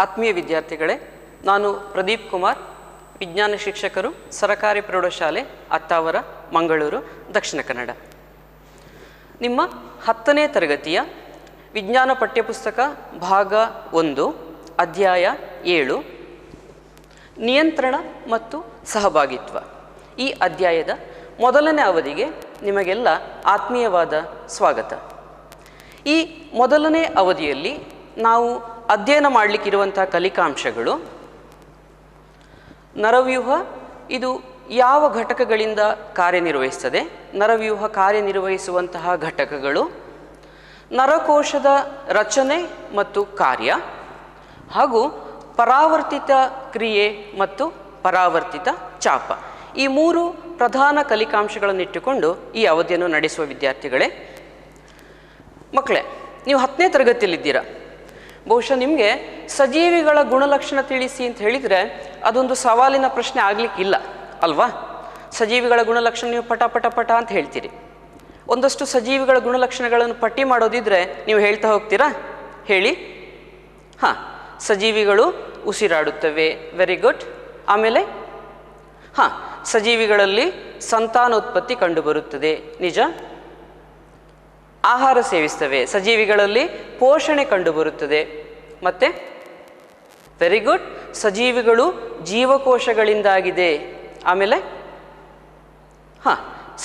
ಆತ್ಮೀಯ ವಿದ್ಯಾರ್ಥಿಗಳೇ, ನಾನು ಪ್ರದೀಪ್ ಕುಮಾರ್, ವಿಜ್ಞಾನ ಶಿಕ್ಷಕರು, ಸರಕಾರಿ ಪ್ರೌಢಶಾಲೆ ಅತ್ತಾವರ, ಮಂಗಳೂರು, ದಕ್ಷಿಣ ಕನ್ನಡ. ನಿಮ್ಮ 10ನೇ ತರಗತಿಯ ವಿಜ್ಞಾನ ಪಠ್ಯಪುಸ್ತಕ ಭಾಗ 1 ಅಧ್ಯಾಯ 7 ನಿಯಂತ್ರಣ ಮತ್ತು ಸಹಭಾಗಿತ್ವ. ಈ ಅಧ್ಯಾಯದ ಮೊದಲನೇ ಅವಧಿಗೆ ನಿಮಗೆಲ್ಲ ಆತ್ಮೀಯವಾದ ಸ್ವಾಗತ. ಈ ಮೊದಲನೇ ಅವಧಿಯಲ್ಲಿ ನಾವು ಅಧ್ಯಯನ ಮಾಡಲಿಕ್ಕಿರುವಂತಹ ಕಲಿಕಾಂಶಗಳು: ನರವ್ಯೂಹ, ಇದು ಯಾವ ಘಟಕಗಳಿಂದ ಕಾರ್ಯನಿರ್ವಹಿಸ್ತದೆ, ನರವ್ಯೂಹ ಕಾರ್ಯನಿರ್ವಹಿಸುವಂತಹ ಘಟಕಗಳು, ನರಕೋಶದ ರಚನೆ ಮತ್ತು ಕಾರ್ಯ, ಹಾಗೂ ಪರಾವರ್ತಿತ ಕ್ರಿಯೆ ಮತ್ತು ಪರಾವರ್ತಿತ ಚಾಪ. ಈ 3 ಪ್ರಧಾನ ಕಲಿಕಾಂಶಗಳನ್ನಿಟ್ಟುಕೊಂಡು ಈ ಅವಧಿಯನ್ನು ನಡೆಸುವ ವಿದ್ಯಾರ್ಥಿಗಳೇ. ಮಕ್ಕಳೇ, ನೀವು 10ನೇ ತರಗತಿಯಲ್ಲಿದ್ದೀರಾ. ಬಹುಶಃ ನಿಮಗೆ ಸಜೀವಿಗಳ ಗುಣಲಕ್ಷಣ ತಿಳಿಸಿ ಅಂತ ಹೇಳಿದರೆ ಅದೊಂದು ಸವಾಲಿನ ಪ್ರಶ್ನೆ ಆಗಲಿಕ್ಕಿಲ್ಲ ಅಲ್ವಾ? ಸಜೀವಿಗಳ ಗುಣಲಕ್ಷಣ ನೀವು ಪಟ ಪಟ ಪಟ ಅಂತ ಹೇಳ್ತೀರಿ. ಒಂದಷ್ಟು ಸಜೀವಿಗಳ ಗುಣಲಕ್ಷಣಗಳನ್ನು ಪಟ್ಟಿ ಮಾಡೋದಿದ್ರೆ ನೀವು ಹೇಳ್ತಾ ಹೋಗ್ತೀರಾ? ಹೇಳಿ. ಸಜೀವಿಗಳು ಉಸಿರಾಡುತ್ತವೆ, ವೆರಿ ಗುಡ್. ಆಮೇಲೆ ಸಜೀವಿಗಳಲ್ಲಿ ಸಂತಾನೋತ್ಪತ್ತಿ ಕಂಡುಬರುತ್ತದೆ, ನಿಜ. ಆಹಾರ ಸೇವಿಸ್ತವೆ, ಸಜೀವಿಗಳಲ್ಲಿ ಪೋಷಣೆ ಕಂಡುಬರುತ್ತದೆ. ಮತ್ತೆ ವೆರಿ ಗುಡ್, ಸಜೀವಿಗಳು ಜೀವಕೋಶಗಳಿಂದಾಗಿದೆ. ಆಮೇಲೆ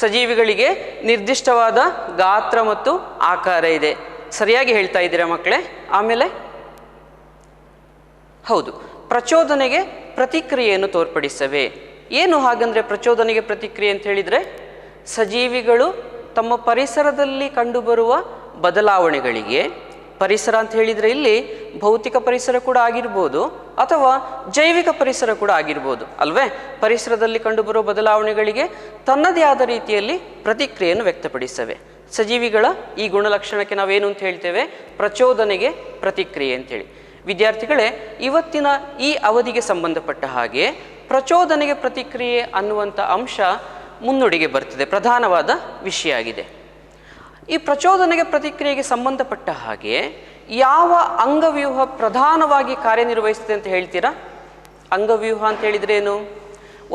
ಸಜೀವಿಗಳಿಗೆ ನಿರ್ದಿಷ್ಟವಾದ ಗಾತ್ರ ಮತ್ತು ಆಕಾರ ಇದೆ. ಸರಿಯಾಗಿ ಹೇಳ್ತಾ ಇದ್ದೀರಾ ಮಕ್ಕಳೇ. ಆಮೇಲೆ ಹೌದು, ಪ್ರಚೋದನೆಗೆ ಪ್ರತಿಕ್ರಿಯೆಯನ್ನು ತೋರ್ಪಡಿಸ್ತವೆ. ಏನು ಹಾಗಂದರೆ ಪ್ರಚೋದನೆಗೆ ಪ್ರತಿಕ್ರಿಯೆ ಅಂತ ಹೇಳಿದರೆ, ಸಜೀವಿಗಳು ತಮ್ಮ ಪರಿಸರದಲ್ಲಿ ಕಂಡುಬರುವ ಬದಲಾವಣೆಗಳಿಗೆ, ಪರಿಸರ ಅಂತ ಹೇಳಿದರೆ ಇಲ್ಲಿ ಭೌತಿಕ ಪರಿಸರ ಕೂಡ ಆಗಿರ್ಬೋದು ಅಥವಾ ಜೈವಿಕ ಪರಿಸರ ಕೂಡ ಆಗಿರ್ಬೋದು ಅಲ್ವೇ? ಪರಿಸರದಲ್ಲಿ ಕಂಡುಬರುವ ಬದಲಾವಣೆಗಳಿಗೆ ತನ್ನದೇ ಆದ ರೀತಿಯಲ್ಲಿ ಪ್ರತಿಕ್ರಿಯೆಯನ್ನು ವ್ಯಕ್ತಪಡಿಸ್ತವೆ. ಸಜೀವಿಗಳ ಈ ಗುಣಲಕ್ಷಣಕ್ಕೆ ನಾವೇನು ಅಂತ ಹೇಳ್ತೇವೆ? ಪ್ರಚೋದನೆಗೆ ಪ್ರತಿಕ್ರಿಯೆ ಅಂತೇಳಿ. ವಿದ್ಯಾರ್ಥಿಗಳೇ, ಇವತ್ತಿನ ಈ ಅವಧಿಗೆ ಸಂಬಂಧಪಟ್ಟ ಹಾಗೆ ಪ್ರಚೋದನೆಗೆ ಪ್ರತಿಕ್ರಿಯೆ ಅನ್ನುವಂಥ ಅಂಶ ಮುನ್ನುಡಿಗೆ ಬರ್ತದೆ, ಪ್ರಧಾನವಾದ ವಿಷಯ ಆಗಿದೆ. ಈ ಪ್ರಚೋದನೆಗೆ ಪ್ರತಿಕ್ರಿಯೆಗೆ ಸಂಬಂಧಪಟ್ಟ ಹಾಗೆ ಯಾವ ಅಂಗವ್ಯೂಹ ಪ್ರಧಾನವಾಗಿ ಕಾರ್ಯನಿರ್ವಹಿಸ್ತದೆ ಅಂತ ಹೇಳ್ತೀರಾ? ಅಂಗವ್ಯೂಹ ಅಂತ ಹೇಳಿದ್ರೆ ಏನು?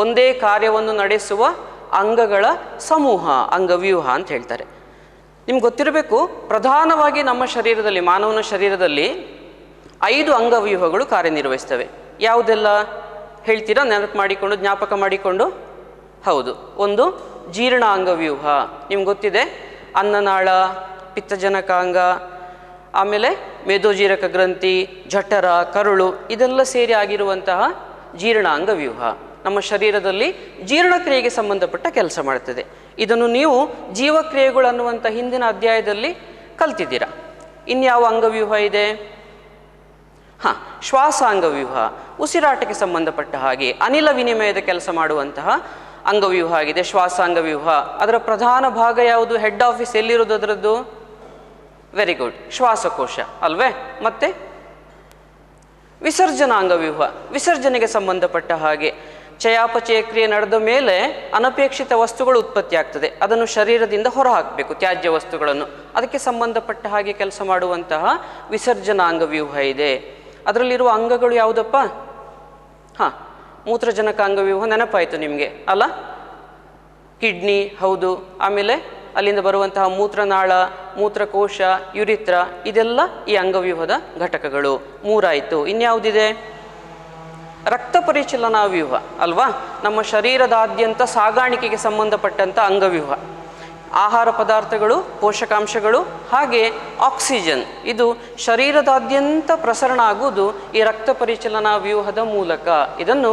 ಒಂದೇ ಕಾರ್ಯವನ್ನು ನಡೆಸುವ ಅಂಗಗಳ ಸಮೂಹ ಅಂಗವ್ಯೂಹ ಅಂತ ಹೇಳ್ತಾರೆ. ನಿಮ್ಗೆ ಗೊತ್ತಿರಬೇಕು, ಪ್ರಧಾನವಾಗಿ ನಮ್ಮ ಶರೀರದಲ್ಲಿ, ಮಾನವನ ಶರೀರದಲ್ಲಿ 5 ಅಂಗವ್ಯೂಹಗಳು ಕಾರ್ಯನಿರ್ವಹಿಸ್ತವೆ. ಯಾವುದೆಲ್ಲ ಹೇಳ್ತೀರಾ? ನೆನಪು ಮಾಡಿಕೊಂಡು, ಜ್ಞಾಪಕ ಮಾಡಿಕೊಂಡು. ಹೌದು, ಒಂದು ಜೀರ್ಣ ಅಂಗವ್ಯೂಹ, ನಿಮ್ಗೆ ಗೊತ್ತಿದೆ. ಅನ್ನನಾಳ, ಪಿತ್ತಜನಕಾಂಗ, ಆಮೇಲೆ ಮೇದೋಜೀರಕ ಗ್ರಂಥಿ, ಜಠರ, ಕರುಳು, ಇದೆಲ್ಲ ಸೇರಿ ಆಗಿರುವಂತಹ ಜೀರ್ಣ ಅಂಗವ್ಯೂಹ ನಮ್ಮ ಶರೀರದಲ್ಲಿ ಜೀರ್ಣಕ್ರಿಯೆಗೆ ಸಂಬಂಧಪಟ್ಟ ಕೆಲಸ ಮಾಡ್ತದೆ. ಇದನ್ನು ನೀವು ಜೀವಕ್ರಿಯೆಗಳು ಅನ್ನುವಂಥ ಹಿಂದಿನ ಅಧ್ಯಾಯದಲ್ಲಿ ಕಲ್ತಿದ್ದೀರಾ. ಇನ್ಯಾವ ಅಂಗವ್ಯೂಹ ಇದೆ? ಶ್ವಾಸ ಅಂಗವ್ಯೂಹ, ಉಸಿರಾಟಕ್ಕೆ ಸಂಬಂಧಪಟ್ಟ ಹಾಗೆ ಅನಿಲ ವಿನಿಮಯದ ಕೆಲಸ ಮಾಡುವಂತಹ ಅಂಗವ್ಯೂಹ ಆಗಿದೆ ಶ್ವಾಸ ಅಂಗವ್ಯೂಹ. ಅದರ ಪ್ರಧಾನ ಭಾಗ ಯಾವುದು? ಹೆಡ್ ಆಫೀಸ್ ಎಲ್ಲಿರೋದು ಅದರದ್ದು? ವೆರಿ ಗುಡ್, ಶ್ವಾಸಕೋಶ ಅಲ್ವೇ? ಮತ್ತೆ ವಿಸರ್ಜನಾ ಅಂಗವ್ಯೂಹ, ವಿಸರ್ಜನೆಗೆ ಸಂಬಂಧಪಟ್ಟ ಹಾಗೆ ಚಯಾಪಚಯ ಕ್ರಿಯೆ ನಡೆದ ಮೇಲೆ ಅನಪೇಕ್ಷಿತ ವಸ್ತುಗಳು ಉತ್ಪತ್ತಿ ಆಗ್ತದೆ, ಅದನ್ನು ಶರೀರದಿಂದ ಹೊರ ಹಾಕಬೇಕು, ತ್ಯಾಜ್ಯ ವಸ್ತುಗಳನ್ನು. ಅದಕ್ಕೆ ಸಂಬಂಧಪಟ್ಟ ಹಾಗೆ ಕೆಲಸ ಮಾಡುವಂತಹ ವಿಸರ್ಜನಾ ಅಂಗವ್ಯೂಹ ಇದೆ. ಅದರಲ್ಲಿರುವ ಅಂಗಗಳು ಯಾವುದಪ್ಪ? ಮೂತ್ರಜನಕ ಅಂಗವ್ಯೂಹ ನೆನಪಾಯಿತು ನಿಮಗೆ ಅಲ್ಲ? ಕಿಡ್ನಿ, ಹೌದು. ಆಮೇಲೆ ಅಲ್ಲಿಂದ ಬರುವಂತಹ ಮೂತ್ರನಾಳ, ಮೂತ್ರಕೋಶ, ಯುರಿತ್ರ, ಇದೆಲ್ಲ ಈ ಅಂಗವ್ಯೂಹದ ಘಟಕಗಳು. 3 ಆಯಿತು. ಇನ್ಯಾವುದಿದೆ? ರಕ್ತ ಪರಿಚಲನಾ ವ್ಯೂಹ ಅಲ್ವಾ? ನಮ್ಮ ಶರೀರದಾದ್ಯಂತ ಸಾಗಾಣಿಕೆಗೆ ಸಂಬಂಧಪಟ್ಟಂಥ ಅಂಗವ್ಯೂಹ. ಆಹಾರ ಪದಾರ್ಥಗಳು, ಪೋಷಕಾಂಶಗಳು ಹಾಗೆ ಆಕ್ಸಿಜನ್, ಇದು ಶರೀರದಾದ್ಯಂತ ಪ್ರಸರಣ ಆಗುವುದು ಈ ರಕ್ತ ಪರಿಚಲನಾ ವ್ಯೂಹದ ಮೂಲಕ. ಇದನ್ನು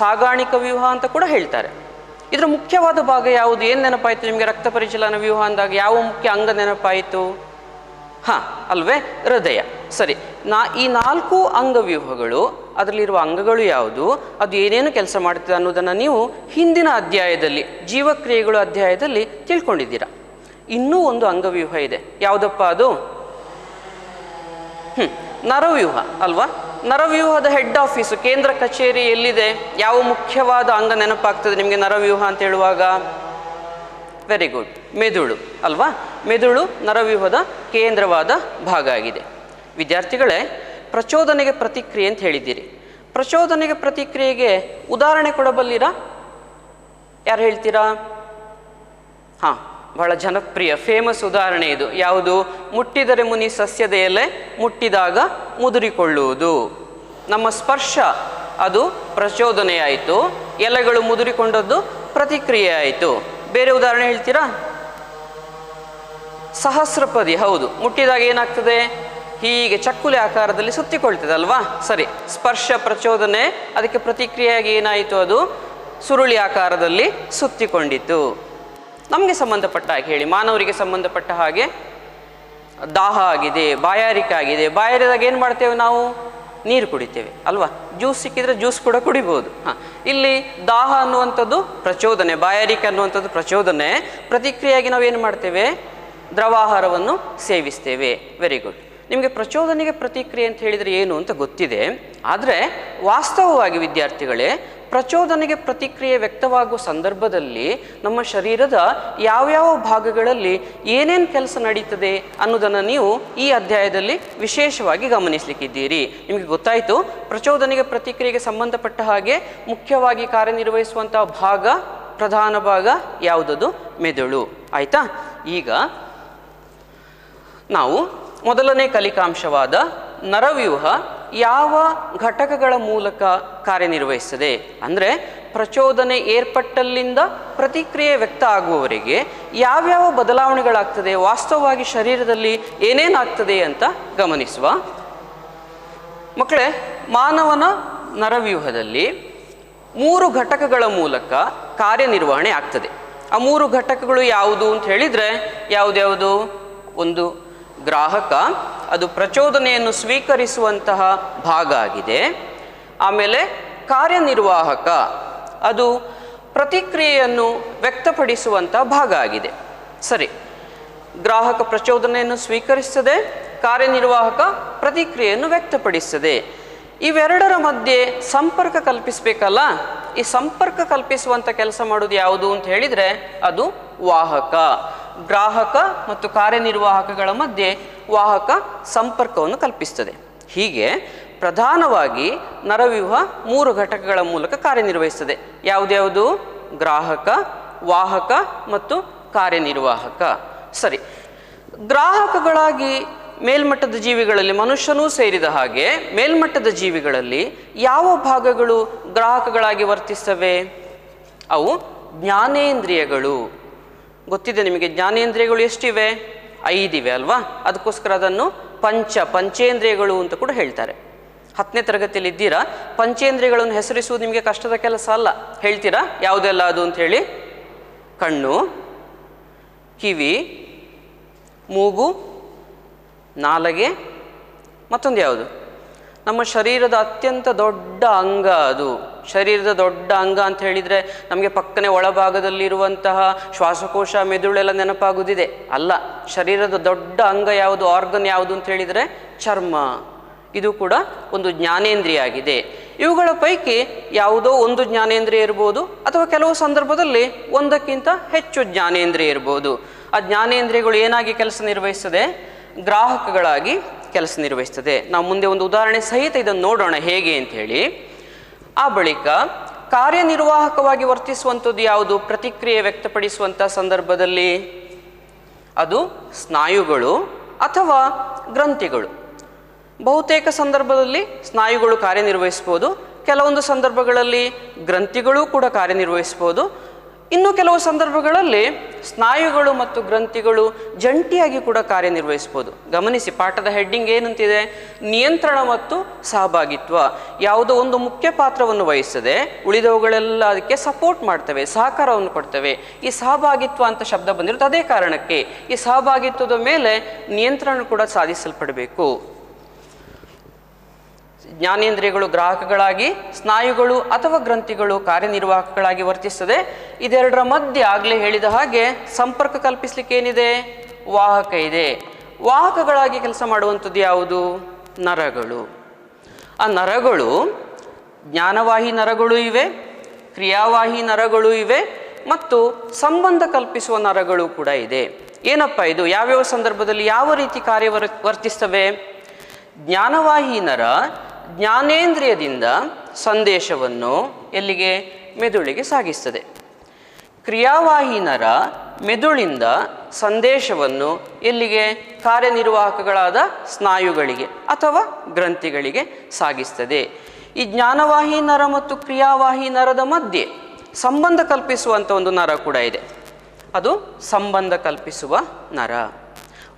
ಸಾಗಾಣಿಕಾ ವ್ಯೂಹ ಅಂತ ಕೂಡ ಹೇಳ್ತಾರೆ. ಇದರ ಮುಖ್ಯವಾದ ಭಾಗ ಯಾವುದು? ಏನು ನೆನಪಾಯಿತು ನಿಮಗೆ? ರಕ್ತ ಪರಿಚಲನಾ ವ್ಯೂಹ ಅಂದಾಗ ಯಾವ ಮುಖ್ಯ ಅಂಗ ನೆನಪಾಯಿತು? ಅಲ್ವೇ? ಹೃದಯ. ಸರಿ, ಈ 4 ಅಂಗವ್ಯೂಹಗಳು, ಅದರಲ್ಲಿರುವ ಅಂಗಗಳು ಯಾವುದು, ಅದು ಏನೇನು ಕೆಲಸ ಮಾಡ್ತದೆ ಅನ್ನೋದನ್ನು ನೀವು ಹಿಂದಿನ ಅಧ್ಯಾಯದಲ್ಲಿ, ಜೀವಕ್ರಿಯೆಗಳು ಅಧ್ಯಾಯದಲ್ಲಿ ತಿಳ್ಕೊಂಡಿದ್ದೀರಾ. ಇನ್ನೂ ಒಂದು ಅಂಗವ್ಯೂಹ ಇದೆ. ಯಾವುದಪ್ಪ ಅದು? ನರವ್ಯೂಹ ಅಲ್ವಾ? ನರವ್ಯೂಹದ ಹೆಡ್ ಆಫೀಸು, ಕೇಂದ್ರ ಕಚೇರಿ ಎಲ್ಲಿದೆ? ಯಾವ ಮುಖ್ಯವಾದ ಅಂಗ ನೆನಪಾಗ್ತದೆ ನಿಮಗೆ ನರವ್ಯೂಹ ಅಂತ ಹೇಳುವಾಗ? ವೆರಿ ಗುಡ್, ಮೆದುಳು ಅಲ್ವಾ? ಮೆದುಳು ನರವ್ಯೂಹದ ಕೇಂದ್ರವಾದ ಭಾಗ ಆಗಿದೆ. ವಿದ್ಯಾರ್ಥಿಗಳೇ, ಪ್ರಚೋದನೆಗೆ ಪ್ರತಿಕ್ರಿಯೆ ಅಂತ ಹೇಳಿದ್ದೀರಿ. ಪ್ರಚೋದನೆಗೆ ಪ್ರತಿಕ್ರಿಯೆಗೆ ಉದಾಹರಣೆ ಕೊಡಬಲ್ಲಿರಾ? ಯಾರು ಹೇಳ್ತೀರಾ? ಹಾಂ, ಬಹಳ ಜನಪ್ರಿಯ ಫೇಮಸ್ ಉದಾಹರಣೆ ಇದು. ಯಾವುದು? ಮುಟ್ಟಿದರೆ ಮುನಿ ಸಸ್ಯದ ಎಲೆ, ಮುಟ್ಟಿದಾಗ ಮುದುರಿಕೊಳ್ಳುವುದು. ನಮ್ಮ ಸ್ಪರ್ಶ ಅದು ಪ್ರಚೋದನೆ ಆಯಿತು, ಎಲೆಗಳು ಮುದುರಿಕೊಂಡದ್ದು ಪ್ರತಿಕ್ರಿಯೆ ಆಯಿತು. ಬೇರೆ ಉದಾಹರಣೆ ಹೇಳ್ತೀರಾ? ಸಹಸ್ರಪದಿ. ಹೌದು, ಮುಟ್ಟಿದಾಗ ಏನಾಗ್ತದೆ? ಹೀಗೆ ಚಕ್ಕುಲೆ ಆಕಾರದಲ್ಲಿ ಸುತ್ತಿಕೊಳ್ತದೆ ಅಲ್ವಾ? ಸರಿ, ಸ್ಪರ್ಶ ಪ್ರಚೋದನೆ, ಅದಕ್ಕೆ ಪ್ರತಿಕ್ರಿಯೆಯಾಗಿ ಏನಾಯಿತು? ಅದು ಸುರುಳಿ ಆಕಾರದಲ್ಲಿ ಸುತ್ತಿಕೊಂಡಿತು. ನಮಗೆ ಸಂಬಂಧಪಟ್ಟ ಹಾಗೆ ಹೇಳಿ, ಮಾನವರಿಗೆ ಸಂಬಂಧಪಟ್ಟ ಹಾಗೆ ದಾಹ ಆಗಿದೆ, ಬಾಯಾರಿಕೆ ಆಗಿದೆ. ಬಾಯಾರಿದಾಗ ಏನು ಮಾಡ್ತೇವೆ ನಾವು? ನೀರು ಕುಡಿತೇವೆ ಅಲ್ವಾ? ಜ್ಯೂಸ್ ಸಿಕ್ಕಿದ್ರೆ ಜ್ಯೂಸ್ ಕೂಡ ಕುಡಿಬೋದು. ಹಾಂ, ಇಲ್ಲಿ ದಾಹ ಅನ್ನುವಂಥದ್ದು ಪ್ರಚೋದನೆ, ಬಾಯಾರಿಕೆ ಅನ್ನುವಂಥದ್ದು ಪ್ರಚೋದನೆ. ಪ್ರತಿಕ್ರಿಯೆಯಾಗಿ ನಾವು ಏನು ಮಾಡ್ತೇವೆ? ದ್ರವಾಹಾರವನ್ನು ಸೇವಿಸ್ತೇವೆ. Very good. ನಿಮಗೆ ಪ್ರಚೋದನೆಗೆ ಪ್ರತಿಕ್ರಿಯೆ ಅಂತ ಹೇಳಿದರೆ ಏನು ಅಂತ ಗೊತ್ತಿದೆ. ಆದರೆ ವಾಸ್ತವವಾಗಿ ವಿದ್ಯಾರ್ಥಿಗಳೇ, ಪ್ರಚೋದನೆಗೆ ಪ್ರತಿಕ್ರಿಯೆ ವ್ಯಕ್ತವಾಗುವ ಸಂದರ್ಭದಲ್ಲಿ ನಮ್ಮ ಶರೀರದ ಯಾವ್ಯಾವ ಭಾಗಗಳಲ್ಲಿ ಏನೇನು ಕೆಲಸ ನಡೀತದೆ ಅನ್ನೋದನ್ನು ನೀವು ಈ ಅಧ್ಯಾಯದಲ್ಲಿ ವಿಶೇಷವಾಗಿ ಗಮನಿಸಲಿಕ್ಕಿದ್ದೀರಿ. ನಿಮಗೆ ಗೊತ್ತಾಯಿತು, ಪ್ರಚೋದನೆಗೆ ಪ್ರತಿಕ್ರಿಯೆಗೆ ಸಂಬಂಧಪಟ್ಟ ಹಾಗೆ ಮುಖ್ಯವಾಗಿ ಕಾರ್ಯನಿರ್ವಹಿಸುವಂಥ ಭಾಗ, ಪ್ರಧಾನ ಭಾಗ ಯಾವುದದು? ಮೆದುಳು. ಆಯಿತಾ? ಈಗ ನಾವು ಮೊದಲನೇ ಕಲಿಕಾಂಶವಾದ ನರವ್ಯೂಹ ಯಾವ ಘಟಕಗಳ ಮೂಲಕ ಕಾರ್ಯನಿರ್ವಹಿಸ್ತದೆ ಅಂದರೆ, ಪ್ರಚೋದನೆ ಏರ್ಪಟ್ಟಲ್ಲಿಂದ ಪ್ರತಿಕ್ರಿಯೆ ವ್ಯಕ್ತ ಆಗುವವರೆಗೆ ಯಾವ್ಯಾವ ಬದಲಾವಣೆಗಳಾಗ್ತದೆ, ವಾಸ್ತವವಾಗಿ ಶರೀರದಲ್ಲಿ ಏನೇನಾಗ್ತದೆ ಅಂತ ಗಮನಿಸುವ. ಮಕ್ಕಳೇ, ಮಾನವನ ನರವ್ಯೂಹದಲ್ಲಿ 3 ಘಟಕಗಳ ಮೂಲಕ ಕಾರ್ಯನಿರ್ವಹಣೆ ಆಗ್ತದೆ. ಆ 3 ಘಟಕಗಳು ಯಾವುದು ಅಂತ ಹೇಳಿದರೆ ಯಾವುದ್ಯಾವುದು? ಒಂದು ಗ್ರಾಹಕ, ಅದು ಪ್ರಚೋದನೆಯನ್ನು ಸ್ವೀಕರಿಸುವಂತಹ ಭಾಗ ಆಗಿದೆ. ಆಮೇಲೆ ಕಾರ್ಯನಿರ್ವಾಹಕ, ಅದು ಪ್ರತಿಕ್ರಿಯೆಯನ್ನು ವ್ಯಕ್ತಪಡಿಸುವಂಥ ಭಾಗ ಆಗಿದೆ. ಸರಿ, ಗ್ರಾಹಕ ಪ್ರಚೋದನೆಯನ್ನು ಸ್ವೀಕರಿಸ್ತದೆ, ಕಾರ್ಯನಿರ್ವಾಹಕ ಪ್ರತಿಕ್ರಿಯೆಯನ್ನು ವ್ಯಕ್ತಪಡಿಸ್ತದೆ. ಇವೆರಡರ ಮಧ್ಯೆ ಸಂಪರ್ಕ ಕಲ್ಪಿಸಬೇಕಲ್ಲ. ಈ ಸಂಪರ್ಕ ಕಲ್ಪಿಸುವಂಥ ಕೆಲಸ ಮಾಡೋದು ಯಾವುದು ಅಂತ ಹೇಳಿದರೆ ಅದು ವಾಹಕ. ಗ್ರಾಹಕ ಮತ್ತು ಕಾರ್ಯನಿರ್ವಾಹಕಗಳ ಮಧ್ಯೆ ವಾಹಕ ಸಂಪರ್ಕವನ್ನು ಕಲ್ಪಿಸ್ತದೆ. ಹೀಗೆ ಪ್ರಧಾನವಾಗಿ ನರವ್ಯೂಹ 3 ಘಟಕಗಳ ಮೂಲಕ ಕಾರ್ಯನಿರ್ವಹಿಸ್ತದೆ. ಯಾವುದ್ಯಾವುದು? ಗ್ರಾಹಕ, ವಾಹಕ ಮತ್ತು ಕಾರ್ಯನಿರ್ವಾಹಕ. ಸರಿ, ಗ್ರಾಹಕಗಳಾಗಿ ಮೇಲ್ಮಟ್ಟದ ಜೀವಿಗಳಲ್ಲಿ, ಮನುಷ್ಯನೂ ಸೇರಿದ ಹಾಗೆ ಮೇಲ್ಮಟ್ಟದ ಜೀವಿಗಳಲ್ಲಿ ಯಾವ ಭಾಗಗಳು ಗ್ರಾಹಕಗಳಾಗಿ ವರ್ತಿಸ್ತವೆ? ಅವು ಜ್ಞಾನೇಂದ್ರಿಯಗಳು. ಗೊತ್ತಿದೆ ನಿಮಗೆ, ಜ್ಞಾನೇಂದ್ರಿಯಗಳು ಎಷ್ಟಿವೆ? 5 ಇವೆ ಅಲ್ವಾ? ಅದಕ್ಕೋಸ್ಕರ ಅದನ್ನು ಪಂಚೇಂದ್ರಿಯಗಳು ಅಂತ ಕೂಡ ಹೇಳ್ತಾರೆ. 10ನೇ ತರಗತಿಯಲ್ಲಿ ಇದ್ದೀರಾ? ಪಂಚೇಂದ್ರಿಯಗಳನ್ನು ಹೆಸರಿಸುವುದು ನಿಮಗೆ ಕಷ್ಟದ ಕೆಲಸ ಅಲ್ಲ. ಹೇಳ್ತೀರಾ ಯಾವುದೆಲ್ಲ ಅದು ಅಂತ ಹೇಳಿ? ಕಣ್ಣು, ಕಿವಿ, ಮೂಗು, ನಾಲಗೆ, ಮತ್ತೊಂದು ಯಾವುದು? ನಮ್ಮ ಶರೀರದ ಅತ್ಯಂತ ದೊಡ್ಡ ಅಂಗ. ಅದು ಶರೀರದ ದೊಡ್ಡ ಅಂಗ ಅಂತ ಹೇಳಿದರೆ ನಮಗೆ ಪಕ್ಕನೆ ಒಳಭಾಗದಲ್ಲಿರುವಂತಹ ಶ್ವಾಸಕೋಶ, ಮೆದುಳೆಲ್ಲ ನೆನಪಾಗುವುದಿದೆ ಅಲ್ಲ. ಶರೀರದ ದೊಡ್ಡ ಅಂಗ ಯಾವುದು, ಆರ್ಗನ್ ಯಾವುದು ಅಂತ ಹೇಳಿದರೆ ಚರ್ಮ. ಇದು ಕೂಡ ಒಂದು ಜ್ಞಾನೇಂದ್ರಿಯ ಆಗಿದೆ. ಇವುಗಳ ಪೈಕಿ ಯಾವುದೋ ಒಂದು ಜ್ಞಾನೇಂದ್ರಿಯ ಇರ್ಬೋದು, ಅಥವಾ ಕೆಲವು ಸಂದರ್ಭದಲ್ಲಿ ಒಂದಕ್ಕಿಂತ ಹೆಚ್ಚು ಜ್ಞಾನೇಂದ್ರಿಯ ಇರ್ಬೋದು. ಆ ಜ್ಞಾನೇಂದ್ರಿಯಗಳು ಏನಾಗಿ ಕೆಲಸ ನಿರ್ವಹಿಸ್ತದೆ? ಗ್ರಾಹಕಗಳಾಗಿ ಕೆಲಸ ನಿರ್ವಹಿಸ್ತದೆ. ನಾವು ಮುಂದೆ ಒಂದು ಉದಾಹರಣೆ ಸಹಿತ ಇದನ್ನು ನೋಡೋಣ ಹೇಗೆ ಅಂತ ಹೇಳಿ. ಆ ಬಳಿಕ ಕಾರ್ಯನಿರ್ವಾಹಕವಾಗಿ ವರ್ತಿಸುವಂಥದ್ದು ಯಾವುದು? ಪ್ರತಿಕ್ರಿಯೆ ವ್ಯಕ್ತಪಡಿಸುವಂಥ ಸಂದರ್ಭದಲ್ಲಿ ಅದು ಸ್ನಾಯುಗಳು ಅಥವಾ ಗ್ರಂಥಿಗಳು. ಬಹುತೇಕ ಸಂದರ್ಭದಲ್ಲಿ ಸ್ನಾಯುಗಳು ಕಾರ್ಯನಿರ್ವಹಿಸ್ಬೋದು, ಕೆಲವೊಂದು ಸಂದರ್ಭಗಳಲ್ಲಿ ಗ್ರಂಥಿಗಳು ಕೂಡ ಕಾರ್ಯನಿರ್ವಹಿಸ್ಬೋದು. ಇನ್ನು ಕೆಲವು ಸಂದರ್ಭಗಳಲ್ಲಿ ಸ್ನಾಯುಗಳು ಮತ್ತು ಗ್ರಂಥಿಗಳು ಜಂಟಿಯಾಗಿ ಕೂಡ ಕಾರ್ಯನಿರ್ವಹಿಸ್ಬೋದು. ಗಮನಿಸಿ, ಪಾಠದ ಹೆಡ್ಡಿಂಗ್ ಏನಂತಿದೆ? ನಿಯಂತ್ರಣ ಮತ್ತು ಸಹಭಾಗಿತ್ವ. ಯಾವುದೋ ಒಂದು ಮುಖ್ಯ ಪಾತ್ರವನ್ನು ವಹಿಸ್ತದೆ, ಉಳಿದವುಗಳೆಲ್ಲ ಅದಕ್ಕೆ ಸಪೋರ್ಟ್ ಮಾಡ್ತವೆ, ಸಹಕಾರವನ್ನು ಕೊಡ್ತವೆ. ಈ ಸಹಭಾಗಿತ್ವ ಅಂತ ಶಬ್ದ ಬಂದಿರುತ್ತೆ ಅದೇ ಕಾರಣಕ್ಕೆ. ಈ ಸಹಭಾಗಿತ್ವದ ಮೇಲೆ ನಿಯಂತ್ರಣ ಕೂಡ ಸಾಧಿಸಲ್ಪಡಬೇಕು. ಜ್ಞಾನೇಂದ್ರಿಯಗಳು ಗ್ರಾಹಕಗಳಾಗಿ, ಸ್ನಾಯುಗಳು ಅಥವಾ ಗ್ರಂಥಿಗಳು ಕಾರ್ಯನಿರ್ವಾಹಕಗಳಾಗಿ ವರ್ತಿಸ್ತದೆ. ಇದೆರಡರ ಮಧ್ಯೆ ಆಗಲೇ ಹೇಳಿದ ಹಾಗೆ ಸಂಪರ್ಕ ಕಲ್ಪಿಸಲಿಕ್ಕೆ ಏನಿದೆ? ವಾಹಕ ಇದೆ. ವಾಹಕಗಳಾಗಿ ಕೆಲಸ ಮಾಡುವಂಥದ್ದು ಯಾವುದು? ನರಗಳು. ಆ ನರಗಳು ಜ್ಞಾನವಾಹಿ ನರಗಳು ಇವೆ, ಕ್ರಿಯಾವಾಹಿ ನರಗಳು ಇವೆ, ಮತ್ತು ಸಂಬಂಧ ಕಲ್ಪಿಸುವ ನರಗಳು ಕೂಡ ಇದೆ. ಏನಪ್ಪ ಇದು? ಯಾವ್ಯಾವ ಸಂದರ್ಭದಲ್ಲಿ ಯಾವ ರೀತಿ ವರ್ತಿಸ್ತವೆ? ಜ್ಞಾನವಾಹಿ ನರ ಜ್ಞಾನೇಂದ್ರಿಯದಿಂದ ಸಂದೇಶವನ್ನು ಎಲ್ಲಿಗೆ? ಮೆದುಳಿಗೆ ಸಾಗಿಸ್ತದೆ. ಕ್ರಿಯಾವಾಹಿ ನರ ಮೆದುಳಿಂದ ಸಂದೇಶವನ್ನು ಎಲ್ಲಿಗೆ? ಕಾರ್ಯನಿರ್ವಾಹಕಗಳಾದ ಸ್ನಾಯುಗಳಿಗೆ ಅಥವಾ ಗ್ರಂಥಿಗಳಿಗೆ ಸಾಗಿಸ್ತದೆ. ಈ ಜ್ಞಾನವಾಹಿ ನರ ಮತ್ತು ಕ್ರಿಯಾವಾಹಿ ನರದ ಮಧ್ಯೆ ಸಂಬಂಧ ಕಲ್ಪಿಸುವಂಥ ಒಂದು ನರ ಕೂಡ ಇದೆ. ಅದು ಸಂಬಂಧ ಕಲ್ಪಿಸುವ ನರ.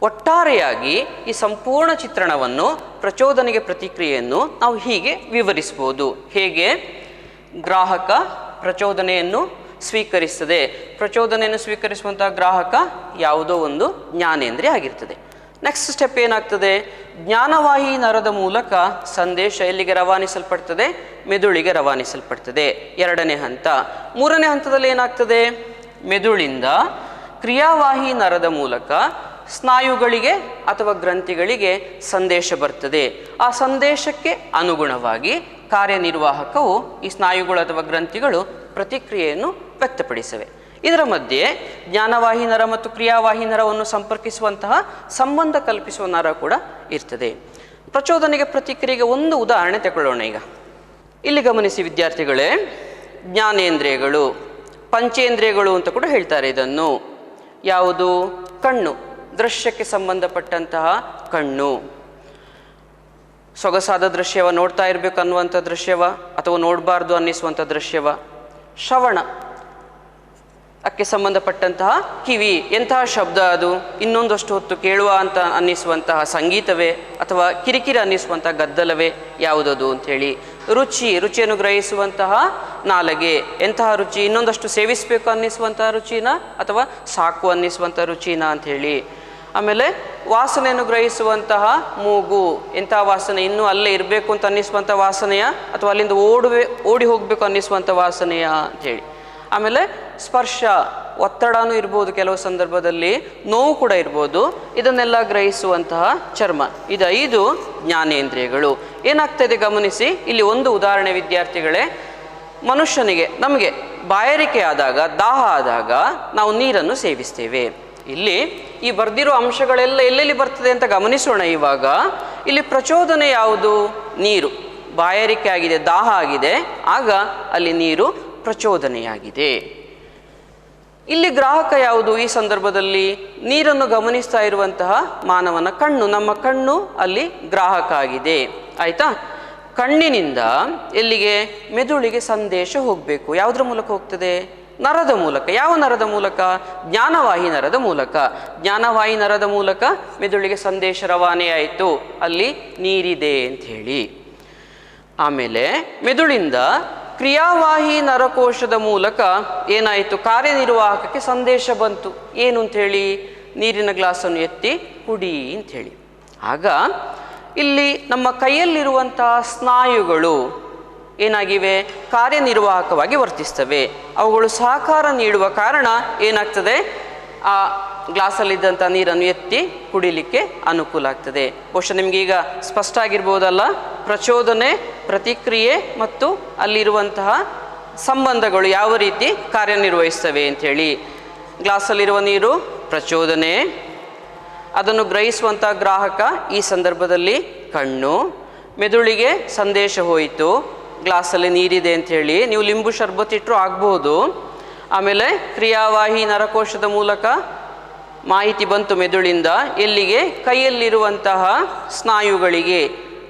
ಒಟ್ಟಾರೆಯಾಗಿ ಈ ಸಂಪೂರ್ಣ ಚಿತ್ರಣವನ್ನು, ಪ್ರಚೋದನೆಗೆ ಪ್ರತಿಕ್ರಿಯೆಯನ್ನು ನಾವು ಹೀಗೆ ವಿವರಿಸ್ಬೋದು. ಹೇಗೆ? ಗ್ರಾಹಕ ಪ್ರಚೋದನೆಯನ್ನು ಸ್ವೀಕರಿಸ್ತದೆ. ಪ್ರಚೋದನೆಯನ್ನು ಸ್ವೀಕರಿಸುವಂತಹ ಗ್ರಾಹಕ ಯಾವುದೋ ಒಂದು ಜ್ಞಾನೇಂದ್ರಿಯ ಆಗಿರ್ತದೆ. ನೆಕ್ಸ್ಟ್ ಸ್ಟೆಪ್ ಏನಾಗ್ತದೆ? ಜ್ಞಾನವಾಹಿ ನರದ ಮೂಲಕ ಸಂದೇಶ ಎಲ್ಲಿಗೆ ರವಾನಿಸಲ್ಪಡ್ತದೆ? ಮೆದುಳಿಗೆ ರವಾನಿಸಲ್ಪಡ್ತದೆ. ಎರಡನೇ ಹಂತ. ಮೂರನೇ ಹಂತದಲ್ಲಿ ಏನಾಗ್ತದೆ? ಮೆದುಳಿಂದ ಕ್ರಿಯಾವಾಹಿ ನರದ ಮೂಲಕ ಸ್ನಾಯುಗಳಿಗೆ ಅಥವಾ ಗ್ರಂಥಿಗಳಿಗೆ ಸಂದೇಶ ಬರ್ತದೆ. ಆ ಸಂದೇಶಕ್ಕೆ ಅನುಗುಣವಾಗಿ ಕಾರ್ಯನಿರ್ವಾಹಕವು, ಈ ಸ್ನಾಯುಗಳು ಅಥವಾ ಗ್ರಂಥಿಗಳು ಪ್ರತಿಕ್ರಿಯೆಯನ್ನು ವ್ಯಕ್ತಪಡಿಸವೆ. ಇದರ ಮಧ್ಯೆ ಜ್ಞಾನವಾಹಿ ನರ ಮತ್ತು ಕ್ರಿಯಾವಾಹಿ ನರವನ್ನು ಸಂಪರ್ಕಿಸುವಂತಹ ಸಂಬಂಧ ಕಲ್ಪಿಸುವ ನರ ಕೂಡ ಇರ್ತದೆ. ಪ್ರಚೋದನೆಗೆ ಪ್ರತಿಕ್ರಿಯೆಗೆ ಒಂದು ಉದಾಹರಣೆ ತಗೊಳ್ಳೋಣ. ಈಗ ಇಲ್ಲಿ ಗಮನಿಸಿ ವಿದ್ಯಾರ್ಥಿಗಳೇ, ಜ್ಞಾನೇಂದ್ರಿಯಗಳು, ಪಂಚೇಂದ್ರಿಯಗಳು ಅಂತ ಕೂಡ ಹೇಳ್ತಾರೆ ಇದನ್ನು. ಯಾವುದು? ಕಣ್ಣು, ದೃಶ್ಯಕ್ಕೆ ಸಂಬಂಧಪಟ್ಟಂತಹ ಕಣ್ಣು. ಸೊಗಸಾದ ದೃಶ್ಯವ, ನೋಡ್ತಾ ಇರಬೇಕು ಅನ್ನುವಂಥ ದೃಶ್ಯವ, ಅಥವಾ ನೋಡಬಾರ್ದು ಅನ್ನಿಸುವಂಥ ದೃಶ್ಯವ. ಶ್ರವಣ, ಅದಕ್ಕೆ ಸಂಬಂಧಪಟ್ಟಂತಹ ಕಿವಿ, ಎಂತಹ ಶಬ್ದ ಅದು, ಇನ್ನೊಂದಷ್ಟು ಹೊತ್ತು ಕೇಳುವ ಅಂತ ಅನ್ನಿಸುವಂತಹ ಸಂಗೀತವೇ, ಅಥವಾ ಕಿರಿಕಿರಿ ಅನ್ನಿಸುವಂತಹ ಗದ್ದಲವೇ, ಯಾವುದದು ಅಂಥೇಳಿ. ರುಚಿ, ರುಚಿಯನ್ನು ಗ್ರಹಿಸುವಂತಹ ನಾಲಗೆ, ಎಂತಹ ರುಚಿ, ಇನ್ನೊಂದಷ್ಟು ಸೇವಿಸಬೇಕು ಅನ್ನಿಸುವಂತಹ ರುಚಿನ ಅಥವಾ ಸಾಕು ಅನ್ನಿಸುವಂಥ ರುಚಿನ ಅಂಥೇಳಿ. ಆಮೇಲೆ ವಾಸನೆಯನ್ನು ಗ್ರಹಿಸುವಂತಹ ಮೂಗು, ಎಂತಹ ವಾಸನೆ, ಇನ್ನೂ ಅಲ್ಲೇ ಇರಬೇಕು ಅಂತ ಅನ್ನಿಸುವಂಥ ವಾಸನೆಯ, ಅಥವಾ ಅಲ್ಲಿಂದ ಓಡಿ ಹೋಗಬೇಕು ಅನ್ನಿಸುವಂಥ ವಾಸನೆಯ ಅಂಥೇಳಿ. ಆಮೇಲೆ ಸ್ಪರ್ಶ, ಒತ್ತಡನೂ ಇರ್ಬೋದು, ಕೆಲವು ಸಂದರ್ಭದಲ್ಲಿ ನೋವು ಕೂಡ ಇರ್ಬೋದು. ಇದನ್ನೆಲ್ಲ ಗ್ರಹಿಸುವಂತಹ ಚರ್ಮ. ಇದು 5 ಜ್ಞಾನೇಂದ್ರಿಯಗಳು. ಏನಾಗ್ತದೆ ಗಮನಿಸಿ. ಇಲ್ಲಿ ಒಂದು ಉದಾಹರಣೆ ವಿದ್ಯಾರ್ಥಿಗಳೇ. ಮನುಷ್ಯನಿಗೆ, ನಮಗೆ ಬಾಯಾರಿಕೆ ಆದಾಗ, ದಾಹ ಆದಾಗ ನಾವು ನೀರನ್ನು ಸೇವಿಸ್ತೇವೆ. ಇಲ್ಲಿ ಈ ಬರ್ದಿರೋ ಅಂಶಗಳೆಲ್ಲ ಎಲ್ಲೆಲ್ಲಿ ಬರ್ತದೆ ಅಂತ ಗಮನಿಸೋಣ. ಇವಾಗ ಇಲ್ಲಿ ಪ್ರಚೋದನೆ ಯಾವುದು? ನೀರು. ಬಾಯಾರಿಕೆ ಆಗಿದೆ, ದಾಹ ಆಗಿದೆ, ಆಗ ಅಲ್ಲಿ ನೀರು ಪ್ರಚೋದನೆಯಾಗಿದೆ. ಇಲ್ಲಿ ಗ್ರಾಹಕ ಯಾವುದು? ಈ ಸಂದರ್ಭದಲ್ಲಿ ನೀರನ್ನು ಗಮನಿಸ್ತಾ ಇರುವಂತಹ ಮಾನವನ ಕಣ್ಣು, ನಮ್ಮ ಕಣ್ಣು ಅಲ್ಲಿ ಗ್ರಾಹಕ ಆಗಿದೆ. ಆಯಿತಾ? ಕಣ್ಣಿನಿಂದ ಎಲ್ಲಿಗೆ? ಮೆದುಳಿಗೆ ಸಂದೇಶ ಹೋಗಬೇಕು. ಯಾವುದರ ಮೂಲಕ ಹೋಗ್ತದೆ? ನರದ ಮೂಲಕ. ಯಾವ ನರದ ಮೂಲಕ? ಜ್ಞಾನವಾಹಿ ನರದ ಮೂಲಕ. ಜ್ಞಾನವಾಹಿ ನರದ ಮೂಲಕ ಮೆದುಳಿಗೆ ಸಂದೇಶ ರವಾನೆ ಆಯಿತು, ಅಲ್ಲಿ ನೀರಿದೆ ಅಂಥೇಳಿ. ಆಮೇಲೆ ಮೆದುಳಿಂದ ಕ್ರಿಯಾವಾಹಿ ನರಕೋಶದ ಮೂಲಕ ಏನಾಯಿತು? ಕಾರ್ಯನಿರ್ವಾಹಕಕ್ಕೆ ಸಂದೇಶ ಬಂತು. ಏನು ಅಂಥೇಳಿ? ನೀರಿನ ಗ್ಲಾಸನ್ನು ಎತ್ತಿ ಕುಡಿ ಅಂಥೇಳಿ. ಆಗ ಇಲ್ಲಿ ನಮ್ಮ ಕೈಯಲ್ಲಿರುವಂತಹ ಸ್ನಾಯುಗಳು ಏನಾಗಿವೆ? ಕಾರ್ಯನಿರ್ವಾಹಕವಾಗಿ ವರ್ತಿಸ್ತವೆ. ಅವುಗಳು ಸಹಕಾರ ನೀಡುವ ಕಾರಣ ಏನಾಗ್ತದೆ? ಆ ಗ್ಲಾಸಲ್ಲಿದ್ದಂಥ ನೀರನ್ನು ಎತ್ತಿ ಕುಡಿಲಿಕ್ಕೆ ಅನುಕೂಲ ಆಗ್ತದೆ. ಬಹುಶಃ ನಿಮಗೀಗ ಸ್ಪಷ್ಟ ಆಗಿರ್ಬೋದಲ್ಲ, ಪ್ರಚೋದನೆ, ಪ್ರತಿಕ್ರಿಯೆ ಮತ್ತು ಅಲ್ಲಿರುವಂತಹ ಸಂಬಂಧಗಳು ಯಾವ ರೀತಿ ಕಾರ್ಯನಿರ್ವಹಿಸ್ತವೆ ಅಂಥೇಳಿ. ಗ್ಲಾಸಲ್ಲಿರುವ ನೀರು ಪ್ರಚೋದನೆ, ಅದನ್ನು ಗ್ರಹಿಸುವಂಥ ಗ್ರಾಹಕ ಈ ಸಂದರ್ಭದಲ್ಲಿ ಕಣ್ಣು. ಮೆದುಳಿಗೆ ಸಂದೇಶ ಹೋಯಿತು, ಗ್ಲಾಸಲ್ಲಿ ನೀರಿದೆ ಅಂಥೇಳಿ. ನೀವು ಲಿಂಬು ಶರ್ಬತ್ ಇಟ್ಟರು ಆಗ್ಬೋದು. ಆಮೇಲೆ ಕ್ರಿಯಾವಾಹಿ ನರಕೋಶದ ಮೂಲಕ ಮಾಹಿತಿ ಬಂತು ಮೆದುಳಿಂದ ಎಲ್ಲಿಗೆ? ಕೈಯಲ್ಲಿರುವಂತಹ ಸ್ನಾಯುಗಳಿಗೆ.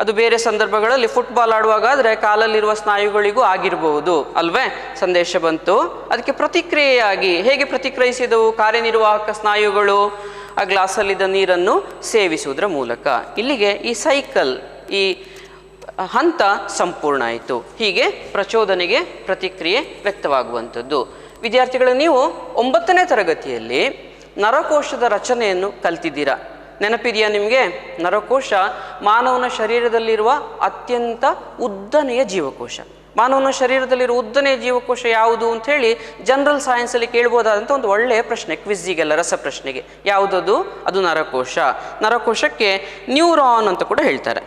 ಅದು ಬೇರೆ ಸಂದರ್ಭಗಳಲ್ಲಿ ಫುಟ್ಬಾಲ್ ಆಡುವಾಗ ಆದರೆ ಕಾಲಲ್ಲಿರುವ ಸ್ನಾಯುಗಳಿಗೂ ಆಗಿರಬಹುದು ಅಲ್ವೇ? ಸಂದೇಶ ಬಂತು. ಅದಕ್ಕೆ ಪ್ರತಿಕ್ರಿಯೆಯಾಗಿ ಹೇಗೆ ಪ್ರತಿಕ್ರಿಯಿಸಿದವು ಕಾರ್ಯನಿರ್ವಾಹಕ ಸ್ನಾಯುಗಳು? ಆ ಗ್ಲಾಸಲ್ಲಿದ್ದ ನೀರನ್ನು ಸೇವಿಸುವುದರ ಮೂಲಕ. ಇಲ್ಲಿಗೆ ಈ ಸೈಕಲ್, ಈ ಹಂತ ಸಂಪೂರ್ಣ ಆಯಿತು. ಹೀಗೆ ಪ್ರಚೋದನೆಗೆ ಪ್ರತಿಕ್ರಿಯೆ ವ್ಯಕ್ತವಾಗುವಂಥದ್ದು. ವಿದ್ಯಾರ್ಥಿಗಳು, ನೀವು 9ನೇ ತರಗತಿಯಲ್ಲಿ ನರಕೋಶದ ರಚನೆಯನ್ನು ಕಲ್ತಿದ್ದೀರಾ. ನೆನಪಿದೆಯಾ ನಿಮಗೆ? ನರಕೋಶ ಮಾನವನ ಶರೀರದಲ್ಲಿರುವ ಅತ್ಯಂತ ಉದ್ದನೆಯ ಜೀವಕೋಶ. ಮಾನವನ ಶರೀರದಲ್ಲಿರುವ ಉದ್ದನೆಯ ಜೀವಕೋಶ ಯಾವುದು ಅಂಥೇಳಿ ಜನರಲ್ ಸೈನ್ಸಲ್ಲಿ ಕೇಳ್ಬೋದಾದಂಥ ಒಂದು ಒಳ್ಳೆಯ ಪ್ರಶ್ನೆ, ಕ್ವಿಜ್ಜಿಗೆಲ್ಲ, ರಸಪ್ರಶ್ನೆಗೆ. ಯಾವುದದು? ಅದು ನರಕೋಶ. ನರಕೋಶಕ್ಕೆ ನ್ಯೂರಾನ್ ಅಂತ ಕೂಡ ಹೇಳ್ತಾರೆ.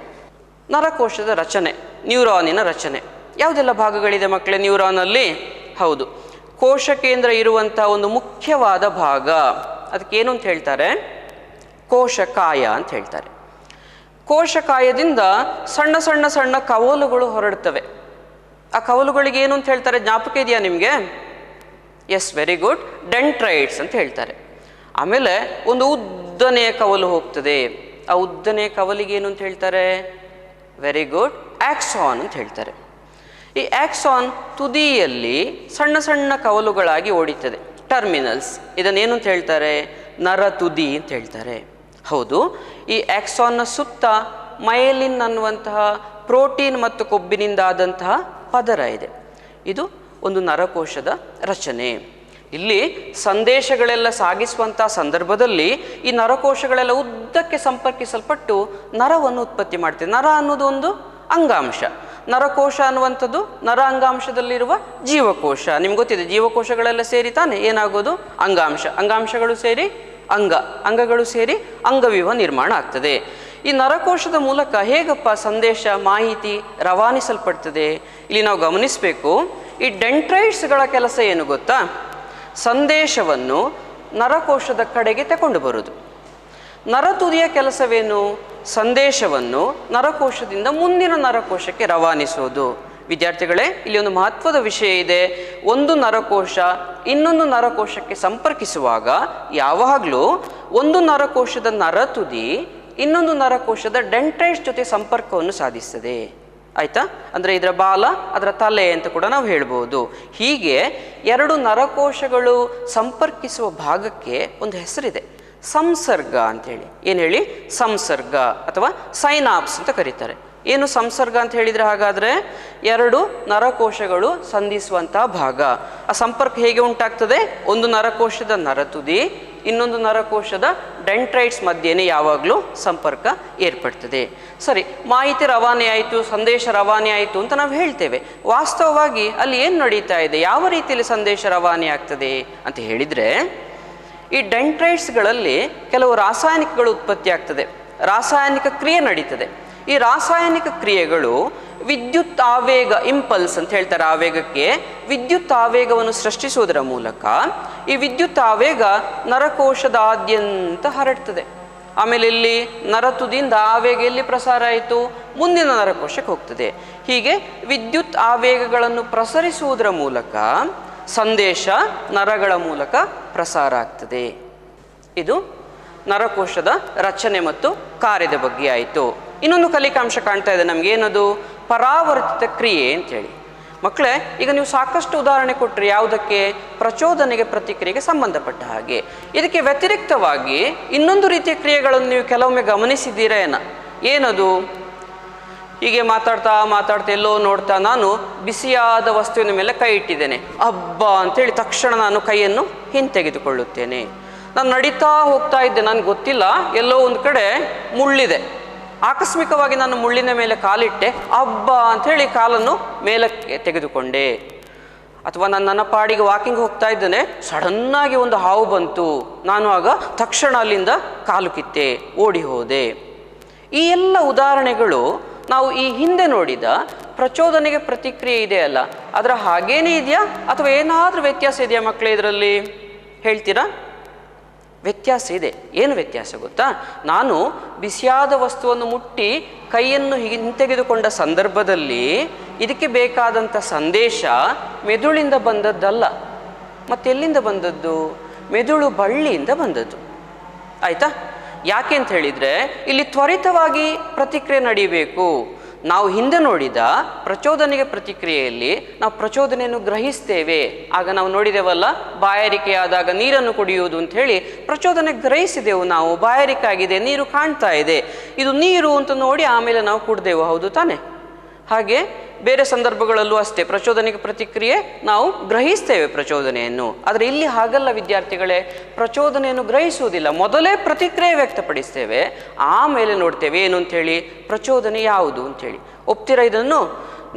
ನರಕೋಶದ ರಚನೆ, ನ್ಯೂರಾನಿನ ರಚನೆ. ಯಾವುದೆಲ್ಲ ಭಾಗಗಳಿದೆ ಮಕ್ಕಳೇ ನ್ಯೂರಾನಲ್ಲಿ? ಹೌದು, ಕೋಶ ಕೇಂದ್ರ ಇರುವಂಥ ಒಂದು ಮುಖ್ಯವಾದ ಭಾಗ, ಅದಕ್ಕೇನು ಅಂತ ಹೇಳ್ತಾರೆ? ಕೋಶಕಾಯ ಅಂತ ಹೇಳ್ತಾರೆ. ಕೋಶಕಾಯದಿಂದ ಸಣ್ಣ ಸಣ್ಣ ಸಣ್ಣ ಕವಲುಗಳು ಹೊರಡ್ತವೆ. ಆ ಕವಲುಗಳಿಗೆ ಏನು ಅಂತ ಹೇಳ್ತಾರೆ, ಜ್ಞಾಪಕ ಇದೆಯಾ ನಿಮಗೆ? ಎಸ್, ವೆರಿ ಗುಡ್, ಡೆಂಟ್ರೈಟ್ಸ್ ಅಂತ ಹೇಳ್ತಾರೆ. ಆಮೇಲೆ ಒಂದು ಉದ್ದನೆಯ ಕವಲು ಹೋಗ್ತದೆ. ಆ ಉದ್ದನೆಯ ಕವಲಿಗೆ ಏನು ಅಂತ ಹೇಳ್ತಾರೆ? ವೆರಿ ಗುಡ್, ಆಕ್ಸಾನ್ ಅಂತ ಹೇಳ್ತಾರೆ. ಈ ಆಕ್ಸಾನ್ ತುದಿಯಲ್ಲಿ ಸಣ್ಣ ಸಣ್ಣ ಕವಲುಗಳಾಗಿ ಓಡಿತದೆ, ಟರ್ಮಿನಲ್ಸ್. ಇದನ್ನೇನು ಅಂತ ಹೇಳ್ತಾರೆ? ನರ ತುದಿ ಅಂತ ಹೇಳ್ತಾರೆ. ಹೌದು, ಈ ಆಕ್ಸಾನ್ನ ಸುತ್ತ ಮೈಲಿನ್ ಅನ್ನುವಂತಹ ಪ್ರೋಟೀನ್ ಮತ್ತು ಕೊಬ್ಬಿನಿಂದ ಆದಂತಹ ಪದರ ಇದೆ. ಇದು ಒಂದು ನರಕೋಶದ ರಚನೆ. ಇಲ್ಲಿ ಸಂದೇಶಗಳೆಲ್ಲ ಸಾಗಿಸುವಂಥ ಸಂದರ್ಭದಲ್ಲಿ ಈ ನರಕೋಶಗಳೆಲ್ಲ ಉದ್ದಕ್ಕೆ ಸಂಪರ್ಕಿಸಲ್ಪಟ್ಟು ನರವನ್ನು ಉತ್ಪತ್ತಿ ಮಾಡ್ತದೆ. ನರ ಅನ್ನೋದು ಒಂದು ಅಂಗಾಂಶ. ನರಕೋಶ ಅನ್ನುವಂಥದ್ದು ನರ ಅಂಗಾಂಶದಲ್ಲಿರುವ ಜೀವಕೋಶ. ನಿಮ್ಗೆ ಗೊತ್ತಿದೆ, ಜೀವಕೋಶಗಳೆಲ್ಲ ಸೇರಿ ತಾನೆ ಏನಾಗೋದು? ಅಂಗಾಂಶ. ಅಂಗಾಂಶಗಳು ಸೇರಿ ಅಂಗ, ಅಂಗಗಳು ಸೇರಿ ಅಂಗವ್ಯೂಹ ನಿರ್ಮಾಣ ಆಗ್ತದೆ. ಈ ನರಕೋಶದ ಮೂಲಕ ಹೇಗಪ್ಪ ಸಂದೇಶ ಮಾಹಿತಿ ರವಾನಿಸಲ್ಪಡ್ತದೆ? ಇಲ್ಲಿ ನಾವು ಗಮನಿಸಬೇಕು. ಈ ಡೆಂಟ್ರೈಟ್ಸ್ಗಳ ಕೆಲಸ ಏನು ಗೊತ್ತಾ? ಸಂದೇಶವನ್ನು ನರಕೋಶದ ಕಡೆಗೆ ತಗೊಂಡು ಬರುವುದು. ನರತುದಿಯ ಕೆಲಸವೇನು? ಸಂದೇಶವನ್ನು ನರಕೋಶದಿಂದ ಮುಂದಿನ ನರಕೋಶಕ್ಕೆ ರವಾನಿಸುವುದು. ವಿದ್ಯಾರ್ಥಿಗಳೇ, ಇಲ್ಲಿ ಒಂದು ಮಹತ್ವದ ವಿಷಯ ಇದೆ. ಒಂದು ನರಕೋಶ ಇನ್ನೊಂದು ನರಕೋಶಕ್ಕೆ ಸಂಪರ್ಕಿಸುವಾಗ ಯಾವಾಗಲೂ ಒಂದು ನರಕೋಶದ ನರತುದಿ ಇನ್ನೊಂದು ನರಕೋಶದ ಡೆಂಟ್ರೈಟ್ಸ್ ಜೊತೆ ಸಂಪರ್ಕವನ್ನು ಸಾಧಿಸ್ತದೆ. ಆಯಿತಾ? ಅಂದರೆ ಇದರ ಬಾಲ, ಅದರ ತಲೆ ಅಂತ ಕೂಡ ನಾವು ಹೇಳ್ಬೋದು. ಹೀಗೆ ಎರಡು ನರಕೋಶಗಳು ಸಂಪರ್ಕಿಸುವ ಭಾಗಕ್ಕೆ ಒಂದು ಹೆಸರಿದೆ, ಸಂಸರ್ಗ ಅಂತೇಳಿ. ಏನು ಹೇಳಿ? ಸಂಸರ್ಗ ಅಥವಾ ಸೈನಾಪ್ಸ್ ಅಂತ ಕರೀತಾರೆ. ಏನು ಸಂಸರ್ಗ ಅಂತ ಹೇಳಿದರೆ, ಹಾಗಾದರೆ ಎರಡು ನರಕೋಶಗಳು ಸಂಧಿಸುವಂತಹ ಭಾಗ. ಆ ಸಂಪರ್ಕ ಹೇಗೆ ಉಂಟಾಗ್ತದೆ? ಒಂದು ನರಕೋಶದ ನರತುದಿ ಇನ್ನೊಂದು ನರಕೋಶದ ಡೆಂಟ್ರೈಟ್ಸ್ ಮಧ್ಯೆನೇ ಯಾವಾಗಲೂ ಸಂಪರ್ಕ ಏರ್ಪಡ್ತದೆ. ಸರಿ, ಮಾಹಿತಿ ರವಾನೆ ಆಯಿತು, ಸಂದೇಶ ರವಾನೆ ಆಯಿತು ಅಂತ ನಾವು ಹೇಳ್ತೇವೆ. ವಾಸ್ತವವಾಗಿ ಅಲ್ಲಿ ಏನು ನಡೀತಾ ಇದೆ, ಯಾವ ರೀತಿಯಲ್ಲಿ ಸಂದೇಶ ರವಾನೆ ಆಗ್ತದೆ ಅಂತ ಹೇಳಿದರೆ, ಈ ಡೆಂಟ್ರೈಟ್ಸ್ಗಳಲ್ಲಿ ಕೆಲವು ರಾಸಾಯನಿಕಗಳು ಉತ್ಪತ್ತಿ ಆಗ್ತದೆ, ರಾಸಾಯನಿಕ ಕ್ರಿಯೆ ನಡೀತದೆ. ಈ ರಾಸಾಯನಿಕ ಕ್ರಿಯೆಗಳು ವಿದ್ಯುತ್ ಆವೇಗ, ಇಂಪಲ್ಸ್ ಅಂತ ಹೇಳ್ತಾರೆ, ಆವೇಗಕ್ಕೆ ವಿದ್ಯುತ್ ಆವೇಗವನ್ನು ಸೃಷ್ಟಿಸುವುದರ ಮೂಲಕ ಈ ವಿದ್ಯುತ್ ಆವೇಗ ನರಕೋಶದಾದ್ಯಂತ ಹರಡ್ತದೆ. ಆಮೇಲೆ ಇಲ್ಲಿ ನರತುದಿಯಿಂದ ಆವೇಗ ಎಲ್ಲಿ ಪ್ರಸಾರ ಆಯಿತು? ಮುಂದಿನ ನರಕೋಶಕ್ಕೆ ಹೋಗ್ತದೆ. ಹೀಗೆ ವಿದ್ಯುತ್ ಆವೇಗಗಳನ್ನು ಪ್ರಸರಿಸುವುದರ ಮೂಲಕ ಸಂದೇಶ ನರಗಳ ಮೂಲಕ ಪ್ರಸಾರ ಆಗ್ತದೆ. ಇದು ನರಕೋಶದ ರಚನೆ ಮತ್ತು ಕಾರ್ಯದ ಬಗ್ಗೆ ಆಯಿತು. ಇನ್ನೊಂದು ಕಲಿಕಾಂಶ ಕಾಣ್ತಾ ಇದೆ ನಮ್ಗೆ, ಏನದು? ಪರಾವರ್ತಿತ ಕ್ರಿಯೆ ಅಂತೇಳಿ. ಮಕ್ಕಳೇ, ಈಗ ನೀವು ಸಾಕಷ್ಟು ಉದಾಹರಣೆ ಕೊಟ್ಟರೆ ಯಾವುದಕ್ಕೆ? ಪ್ರಚೋದನೆಗೆ, ಪ್ರತಿಕ್ರಿಯೆಗೆ ಸಂಬಂಧಪಟ್ಟ ಹಾಗೆ. ಇದಕ್ಕೆ ವ್ಯತಿರಿಕ್ತವಾಗಿ ಇನ್ನೊಂದು ರೀತಿಯ ಕ್ರಿಯೆಗಳನ್ನು ನೀವು ಕೆಲವೊಮ್ಮೆ ಗಮನಿಸಿದ್ದೀರಾ ಏನದು? ಹೀಗೆ ಮಾತಾಡ್ತಾ ಮಾತಾಡ್ತಾ ಎಲ್ಲೋ ನೋಡ್ತಾ ನಾನು ಬಿಸಿಯಾದ ವಸ್ತುವಿನ ಮೇಲೆ ಕೈ ಇಟ್ಟಿದ್ದೇನೆ, ಅಬ್ಬಾ ಅಂತೇಳಿ ತಕ್ಷಣ ನಾನು ಕೈಯನ್ನು ಹಿಂತೆಗೆದುಕೊಳ್ಳುತ್ತೇನೆ. ನಾನು ನಡೀತಾ ಹೋಗ್ತಾ ಇದ್ದೆ, ನನಗೆ ಗೊತ್ತಿಲ್ಲ, ಎಲ್ಲೋ ಒಂದು ಕಡೆ ಮುಳ್ಳಿದೆ, ಆಕಸ್ಮಿಕವಾಗಿ ನಾನು ಮುಳ್ಳಿನ ಮೇಲೆ ಕಾಲಿಟ್ಟೆ, ಅಬ್ಬಾ ಅಂಥೇಳಿ ಕಾಲನ್ನು ಮೇಲಕ್ಕೆ ತೆಗೆದುಕೊಂಡೆ. ಅಥವಾ ನಾನು ನನ್ನ ಪಾಡಿಗೆ ವಾಕಿಂಗ್ ಹೋಗ್ತಾ ಇದ್ದೇನೆ, ಸಡನ್ನಾಗಿ ಒಂದು ಹಾವು ಬಂತು, ನಾನು ಆಗ ತಕ್ಷಣ ಅಲ್ಲಿಂದ ಕಾಲು ಕಿತ್ತೆ ಓಡಿ ಹೋದೆ. ಈ ಎಲ್ಲ ಉದಾಹರಣೆಗಳು ನಾವು ಈ ಹಿಂದೆ ನೋಡಿದ ಪ್ರಚೋದನೆಗೆ ಪ್ರತಿಕ್ರಿಯೆ ಇದೆಯಲ್ಲ, ಅದರ ಹಾಗೇನೇ ಇದೆಯಾ ಅಥವಾ ಏನಾದರೂ ವ್ಯತ್ಯಾಸ ಇದೆಯಾ ಮಕ್ಕಳೇ? ಇದರಲ್ಲಿ ಹೇಳ್ತೀರಾ? ವ್ಯತ್ಯಾಸ ಇದೆ. ಏನು ವ್ಯತ್ಯಾಸ ಗೊತ್ತಾ? ನಾನು ಬಿಸಿಯಾದ ವಸ್ತುವನ್ನು ಮುಟ್ಟಿ ಕೈಯನ್ನು ಹಿಂತೆಗೆದುಕೊಂಡ ಸಂದರ್ಭದಲ್ಲಿ ಇದಕ್ಕೆ ಬೇಕಾದಂಥ ಸಂದೇಶ ಮೆದುಳಿಂದ ಬಂದದ್ದಲ್ಲ. ಮತ್ತೆಲ್ಲಿಂದ ಬಂದದ್ದು? ಮೆದುಳು ಬಳ್ಳಿಯಿಂದ ಬಂದದ್ದು. ಆಯಿತಾ? ಯಾಕೆ ಅಂತ ಹೇಳಿದರೆ, ಇಲ್ಲಿ ತ್ವರಿತವಾಗಿ ಪ್ರತಿಕ್ರಿಯೆ ನಡೀಬೇಕು. ನಾವು ಹಿಂದೆ ನೋಡಿದ ಪ್ರಚೋದನೆಗೆ ಪ್ರತಿಕ್ರಿಯೆಯಲ್ಲಿ ನಾವು ಪ್ರಚೋದನೆಯನ್ನು ಗ್ರಹಿಸ್ತೇವೆ. ಆಗ ನಾವು ನೋಡಿದೆವಲ್ಲ, ಬಾಯಾರಿಕೆಯಾದಾಗ ನೀರನ್ನು ಕುಡಿಯುವುದು ಅಂತ ಹೇಳಿ ಪ್ರಚೋದನೆ ಗ್ರಹಿಸಿದೆವು ನಾವು. ಬಾಯಾರಿಕೆ ಆಗಿದೆ, ನೀರು ಕಾಣ್ತಾ ಇದೆ, ಇದು ನೀರು ಅಂತ ನೋಡಿ ಆಮೇಲೆ ನಾವು ಕುಡಿದೆವು, ಹೌದು ತಾನೆ? ಹಾಗೆ ಬೇರೆ ಸಂದರ್ಭಗಳಲ್ಲೂ ಅಷ್ಟೇ ಪ್ರಚೋದನೆಗೆ ಪ್ರತಿಕ್ರಿಯೆ ನಾವು ಗ್ರಹಿಸ್ತೇವೆ ಪ್ರಚೋದನೆಯನ್ನು. ಆದರೆ ಇಲ್ಲಿ ಹಾಗಲ್ಲ ವಿದ್ಯಾರ್ಥಿಗಳೇ, ಪ್ರಚೋದನೆಯನ್ನು ಗ್ರಹಿಸುವುದಿಲ್ಲ, ಮೊದಲೇ ಪ್ರತಿಕ್ರಿಯೆ ವ್ಯಕ್ತಪಡಿಸ್ತೇವೆ, ಆಮೇಲೆ ನೋಡ್ತೇವೆ ಏನು ಅಂಥೇಳಿ, ಪ್ರಚೋದನೆ ಯಾವುದು ಅಂಥೇಳಿ. ಒಪ್ತೀರಾ ಇದನ್ನು?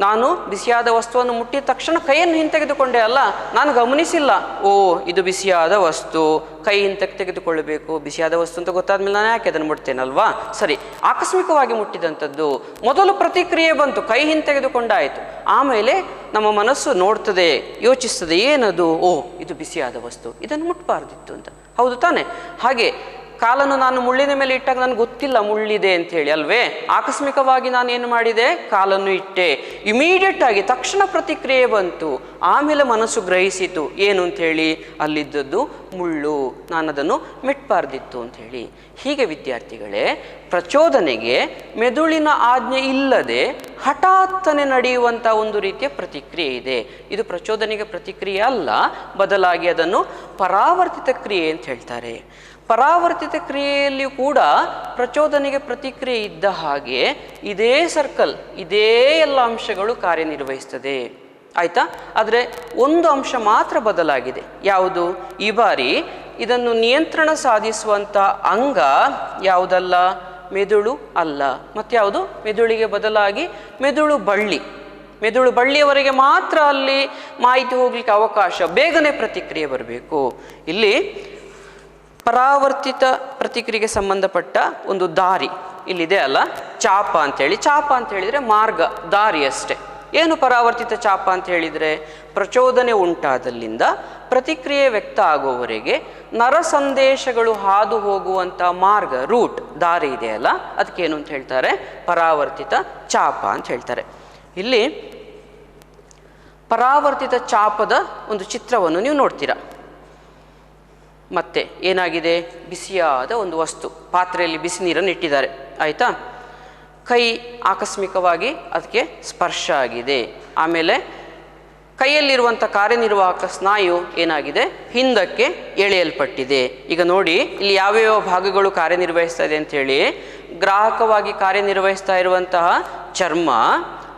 ನಾನು ಬಿಸಿಯಾದ ವಸ್ತುವನ್ನು ಮುಟ್ಟಿದ ತಕ್ಷಣ ಕೈಯನ್ನು ಹಿಂತೆಗೆದುಕೊಂಡೆ ಅಲ್ಲ, ನಾನು ಗಮನಿಸಿಲ್ಲ, ಓ ಇದು ಬಿಸಿಯಾದ ವಸ್ತು, ಕೈ ಹಿಂತಕ್ಕೆ ತೆಗೆದುಕೊಳ್ಳಬೇಕು, ಬಿಸಿಯಾದ ವಸ್ತು ಅಂತ ಗೊತ್ತಾದ ಮೇಲೆ ನಾನು ಯಾಕೆ ಅದನ್ನು ಮುಟ್ತೇನಲ್ವಾ? ಸರಿ, ಆಕಸ್ಮಿಕವಾಗಿ ಮುಟ್ಟಿದಂಥದ್ದು. ಮೊದಲು ಪ್ರತಿಕ್ರಿಯೆ ಬಂತು, ಕೈ ಹಿಂತೆಗೆದುಕೊಂಡಾಯಿತು, ಆಮೇಲೆ ನಮ್ಮ ಮನಸ್ಸು ನೋಡ್ತದೆ, ಯೋಚಿಸ್ತದೆ, ಏನದು? ಓ ಇದು ಬಿಸಿಯಾದ ವಸ್ತು, ಇದನ್ನು ಮುಟ್ಟಬಾರ್ದಿತ್ತು ಅಂತ, ಹೌದು ತಾನೆ? ಹಾಗೆ ಕಾಲನ್ನು ನಾನು ಮುಳ್ಳಿನ ಮೇಲೆ ಇಟ್ಟಾಗ ನನಗೆ ಗೊತ್ತಿಲ್ಲ ಮುಳ್ಳಿದೆ ಅಂತ ಹೇಳಿ ಅಲ್ವೇ, ಆಕಸ್ಮಿಕವಾಗಿ ನಾನು ಏನು ಮಾಡಿದೆ, ಕಾಲನ್ನು ಇಟ್ಟೆ, ಇಮಿಡಿಯೇಟ್ ಆಗಿ ತಕ್ಷಣ ಪ್ರತಿಕ್ರಿಯೆ ಬಂತು, ಆಮೇಲೆ ಮನಸ್ಸು ಗ್ರಹಿಸಿತು ಏನು ಅಂಥೇಳಿ, ಅಲ್ಲಿದ್ದದ್ದು ಮುಳ್ಳು, ನಾನು ಅದನ್ನು ಮೆಟ್ಬಾರ್ದಿತ್ತು ಅಂಥೇಳಿ. ಹೀಗೆ ವಿದ್ಯಾರ್ಥಿಗಳೇ, ಪ್ರಚೋದನೆಗೆ ಮೆದುಳಿನ ಆಜ್ಞೆ ಇಲ್ಲದೆ ಹಠಾತ್ತನೆ ನಡೆಯುವಂಥ ಒಂದು ರೀತಿಯ ಪ್ರತಿಕ್ರಿಯೆ ಇದೆ. ಇದು ಪ್ರಚೋದನೆಗೆ ಪ್ರತಿಕ್ರಿಯೆ ಅಲ್ಲ, ಬದಲಾಗಿ ಅದನ್ನು ಪರಾವರ್ತಿತ ಕ್ರಿಯೆ ಅಂತ ಹೇಳ್ತಾರೆ. ಪರಾವರ್ತಿತ ಕ್ರಿಯೆಯಲ್ಲಿಯೂ ಕೂಡ ಪ್ರಚೋದನೆಗೆ ಪ್ರತಿಕ್ರಿಯೆ ಇದ್ದ ಹಾಗೆ ಇದೇ ಸರ್ಕಲ್, ಇದೇ ಎಲ್ಲ ಅಂಶಗಳು ಕಾರ್ಯನಿರ್ವಹಿಸ್ತದೆ. ಆಯಿತಾ? ಆದರೆ ಒಂದು ಅಂಶ ಮಾತ್ರ ಬದಲಾಗಿದೆ. ಯಾವುದು? ಈ ಬಾರಿ ಇದನ್ನು ನಿಯಂತ್ರಣ ಸಾಧಿಸುವಂಥ ಅಂಗ ಯಾವುದಲ್ಲ? ಮೆದುಳು ಅಲ್ಲ. ಮತ್ಯಾವುದು? ಮೆದುಳಿಗೆ ಬದಲಾಗಿ ಮೆದುಳು ಬಳ್ಳಿ. ಮೆದುಳು ಬಳ್ಳಿಯವರೆಗೆ ಮಾತ್ರ ಅಲ್ಲಿ ಮಾಹಿತಿ ಹೋಗ್ಲಿಕ್ಕೆ ಅವಕಾಶ, ಬೇಗನೆ ಪ್ರತಿಕ್ರಿಯೆ ಬರಬೇಕು. ಇಲ್ಲಿ ಪರಾವರ್ತಿತ ಪ್ರತಿಕ್ರಿಯೆಗೆ ಸಂಬಂಧಪಟ್ಟ ಒಂದು ದಾರಿ ಇಲ್ಲಿದೆ ಅಲ್ಲ, ಚಾಪ ಅಂತೇಳಿ. ಚಾಪ ಅಂತ ಹೇಳಿದರೆ ಮಾರ್ಗ, ದಾರಿ ಅಷ್ಟೆ. ಏನು ಪರಾವರ್ತಿತ ಚಾಪ ಅಂತ ಹೇಳಿದರೆ, ಪ್ರಚೋದನೆ ಉಂಟಾದಲ್ಲಿಂದ ಪ್ರತಿಕ್ರಿಯೆ ವ್ಯಕ್ತ ಆಗುವವರೆಗೆ ನರ ಸಂದೇಶಗಳು ಹಾದು ಹೋಗುವಂಥ ಮಾರ್ಗ, ರೂಟ್, ದಾರಿ ಇದೆಯಲ್ಲ, ಅದಕ್ಕೇನು ಅಂತ ಹೇಳ್ತಾರೆ? ಪರಾವರ್ತಿತ ಚಾಪ ಅಂತ ಹೇಳ್ತಾರೆ. ಇಲ್ಲಿ ಪರಾವರ್ತಿತ ಚಾಪದ ಒಂದು ಚಿತ್ರವನ್ನು ನೀವು ನೋಡ್ತೀರಾ. ಮತ್ತೆ ಏನಾಗಿದೆ? ಬಿಸಿಯಾದ ಒಂದು ವಸ್ತು, ಪಾತ್ರೆಯಲ್ಲಿ ಬಿಸಿ ನೀರನ್ನು ಇಟ್ಟಿದ್ದಾರೆ. ಆಯಿತಾ? ಕೈ ಆಕಸ್ಮಿಕವಾಗಿ ಅದಕ್ಕೆ ಸ್ಪರ್ಶ ಆಗಿದೆ. ಆಮೇಲೆ ಕೈಯಲ್ಲಿರುವಂಥ ಕಾರ್ಯನಿರ್ವಾಹಕ ಸ್ನಾಯು ಏನಾಗಿದೆ? ಹಿಂದಕ್ಕೆ ಎಳೆಯಲ್ಪಟ್ಟಿದೆ. ಈಗ ನೋಡಿ, ಇಲ್ಲಿ ಯಾವ್ಯಾವ ಭಾಗಗಳು ಕಾರ್ಯನಿರ್ವಹಿಸ್ತಾ ಇದೆ ಅಂಥೇಳಿ. ಗ್ರಾಹಕವಾಗಿ ಕಾರ್ಯನಿರ್ವಹಿಸ್ತಾ ಇರುವಂತಹ ಚರ್ಮ,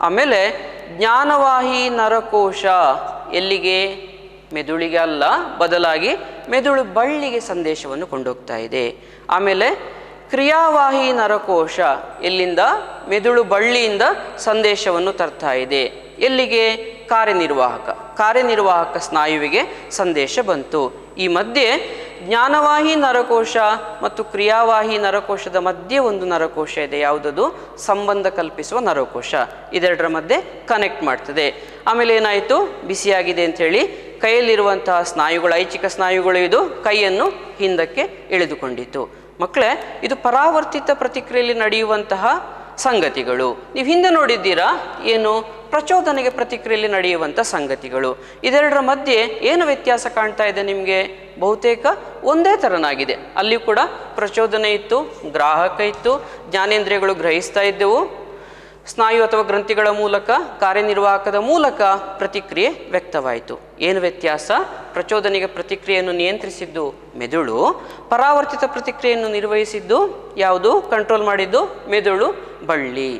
ಆಮೇಲೆ ಜ್ಞಾನವಾಹಿ ನರಕೋಶ ಎಲ್ಲಿಗೆ? ಮೆದುಳಿಗೆ ಅಲ್ಲ, ಬದಲಾಗಿ ಮೆದುಳು ಬಳ್ಳಿಗೆ ಸಂದೇಶವನ್ನು ಕೊಂಡೋಗ್ತಾ ಇದೆ. ಆಮೇಲೆ ಕ್ರಿಯಾವಾಹಿ ನರಕೋಶ ಎಲ್ಲಿಂದ? ಮೆದುಳು ಬಳ್ಳಿಯಿಂದ ಸಂದೇಶವನ್ನು ತರ್ತಾ ಇದೆ. ಎಲ್ಲಿಗೆ? ಕಾರ್ಯನಿರ್ವಾಹಕ ಸ್ನಾಯುವಿಗೆ ಸಂದೇಶ ಬಂತು. ಈ ಮಧ್ಯೆ ಜ್ಞಾನವಾಹಿ ನರಕೋಶ ಮತ್ತು ಕ್ರಿಯಾವಾಹಿ ನರಕೋಶದ ಮಧ್ಯೆ ಒಂದು ನರಕೋಶ ಇದೆ. ಯಾವುದದು? ಸಂಬಂಧ ಕಲ್ಪಿಸುವ ನರಕೋಶ. ಇದೆರಡರ ಮಧ್ಯೆ ಕನೆಕ್ಟ್ ಮಾಡ್ತದೆ. ಆಮೇಲೆ ಏನಾಯಿತು? ಬಿಸಿಯಾಗಿದೆ ಅಂಥೇಳಿ ಕೈಯಲ್ಲಿರುವಂತಹ ಸ್ನಾಯುಗಳು, ಐಚ್ಛಿಕ ಸ್ನಾಯುಗಳು, ಇದು ಕೈಯನ್ನು ಹಿಂದಕ್ಕೆ ಎಳೆದುಕೊಂಡಿತು. ಮಕ್ಕಳೇ, ಇದು ಪರಾವರ್ತಿತ ಪ್ರತಿಕ್ರಿಯೆಯಲ್ಲಿ ನಡೆಯುವಂತಹ ಸಂಗತಿಗಳು. ನೀವು ಹಿಂದೆ ನೋಡಿದ್ದೀರಾ? ಏನು? ಪ್ರಚೋದನೆಗೆ ಪ್ರತಿಕ್ರಿಯೆಯಲ್ಲಿ ನಡೆಯುವಂಥ ಸಂಗತಿಗಳು. ಇದೆರಡರ ಮಧ್ಯೆ ಏನು ವ್ಯತ್ಯಾಸ ಕಾಣ್ತಾ ಇದೆ ನಿಮಗೆ? ಬಹುತೇಕ ಒಂದೇ ಥರನಾಗಿದೆ. ಅಲ್ಲಿ ಕೂಡ ಪ್ರಚೋದನೆ ಇತ್ತು, ಗ್ರಾಹಕ ಇತ್ತು, ಜ್ಞಾನೇಂದ್ರಿಯಗಳು ಗ್ರಹಿಸ್ತಾ ಇದ್ದೆವು, ಸ್ನಾಯು ಅಥವಾ ಗ್ರಂಥಿಗಳ ಮೂಲಕ, ಕಾರ್ಯನಿರ್ವಾಹಕದ ಮೂಲಕ ಪ್ರತಿಕ್ರಿಯೆ ವ್ಯಕ್ತವಾಯಿತು. ಏನು ವ್ಯತ್ಯಾಸ? ಪ್ರಚೋದನೆಗೆ ಪ್ರತಿಕ್ರಿಯೆಯನ್ನು ನಿಯಂತ್ರಿಸಿದ್ದು ಮೆದುಳು, ಪರಾವರ್ತಿತ ಪ್ರತಿಕ್ರಿಯೆಯನ್ನು ನಿರ್ವಹಿಸಿದ್ದು ಯಾವುದು? ಕಂಟ್ರೋಲ್ ಮಾಡಿದ್ದು ಮೆದುಳು ಬಳ್ಳಿ.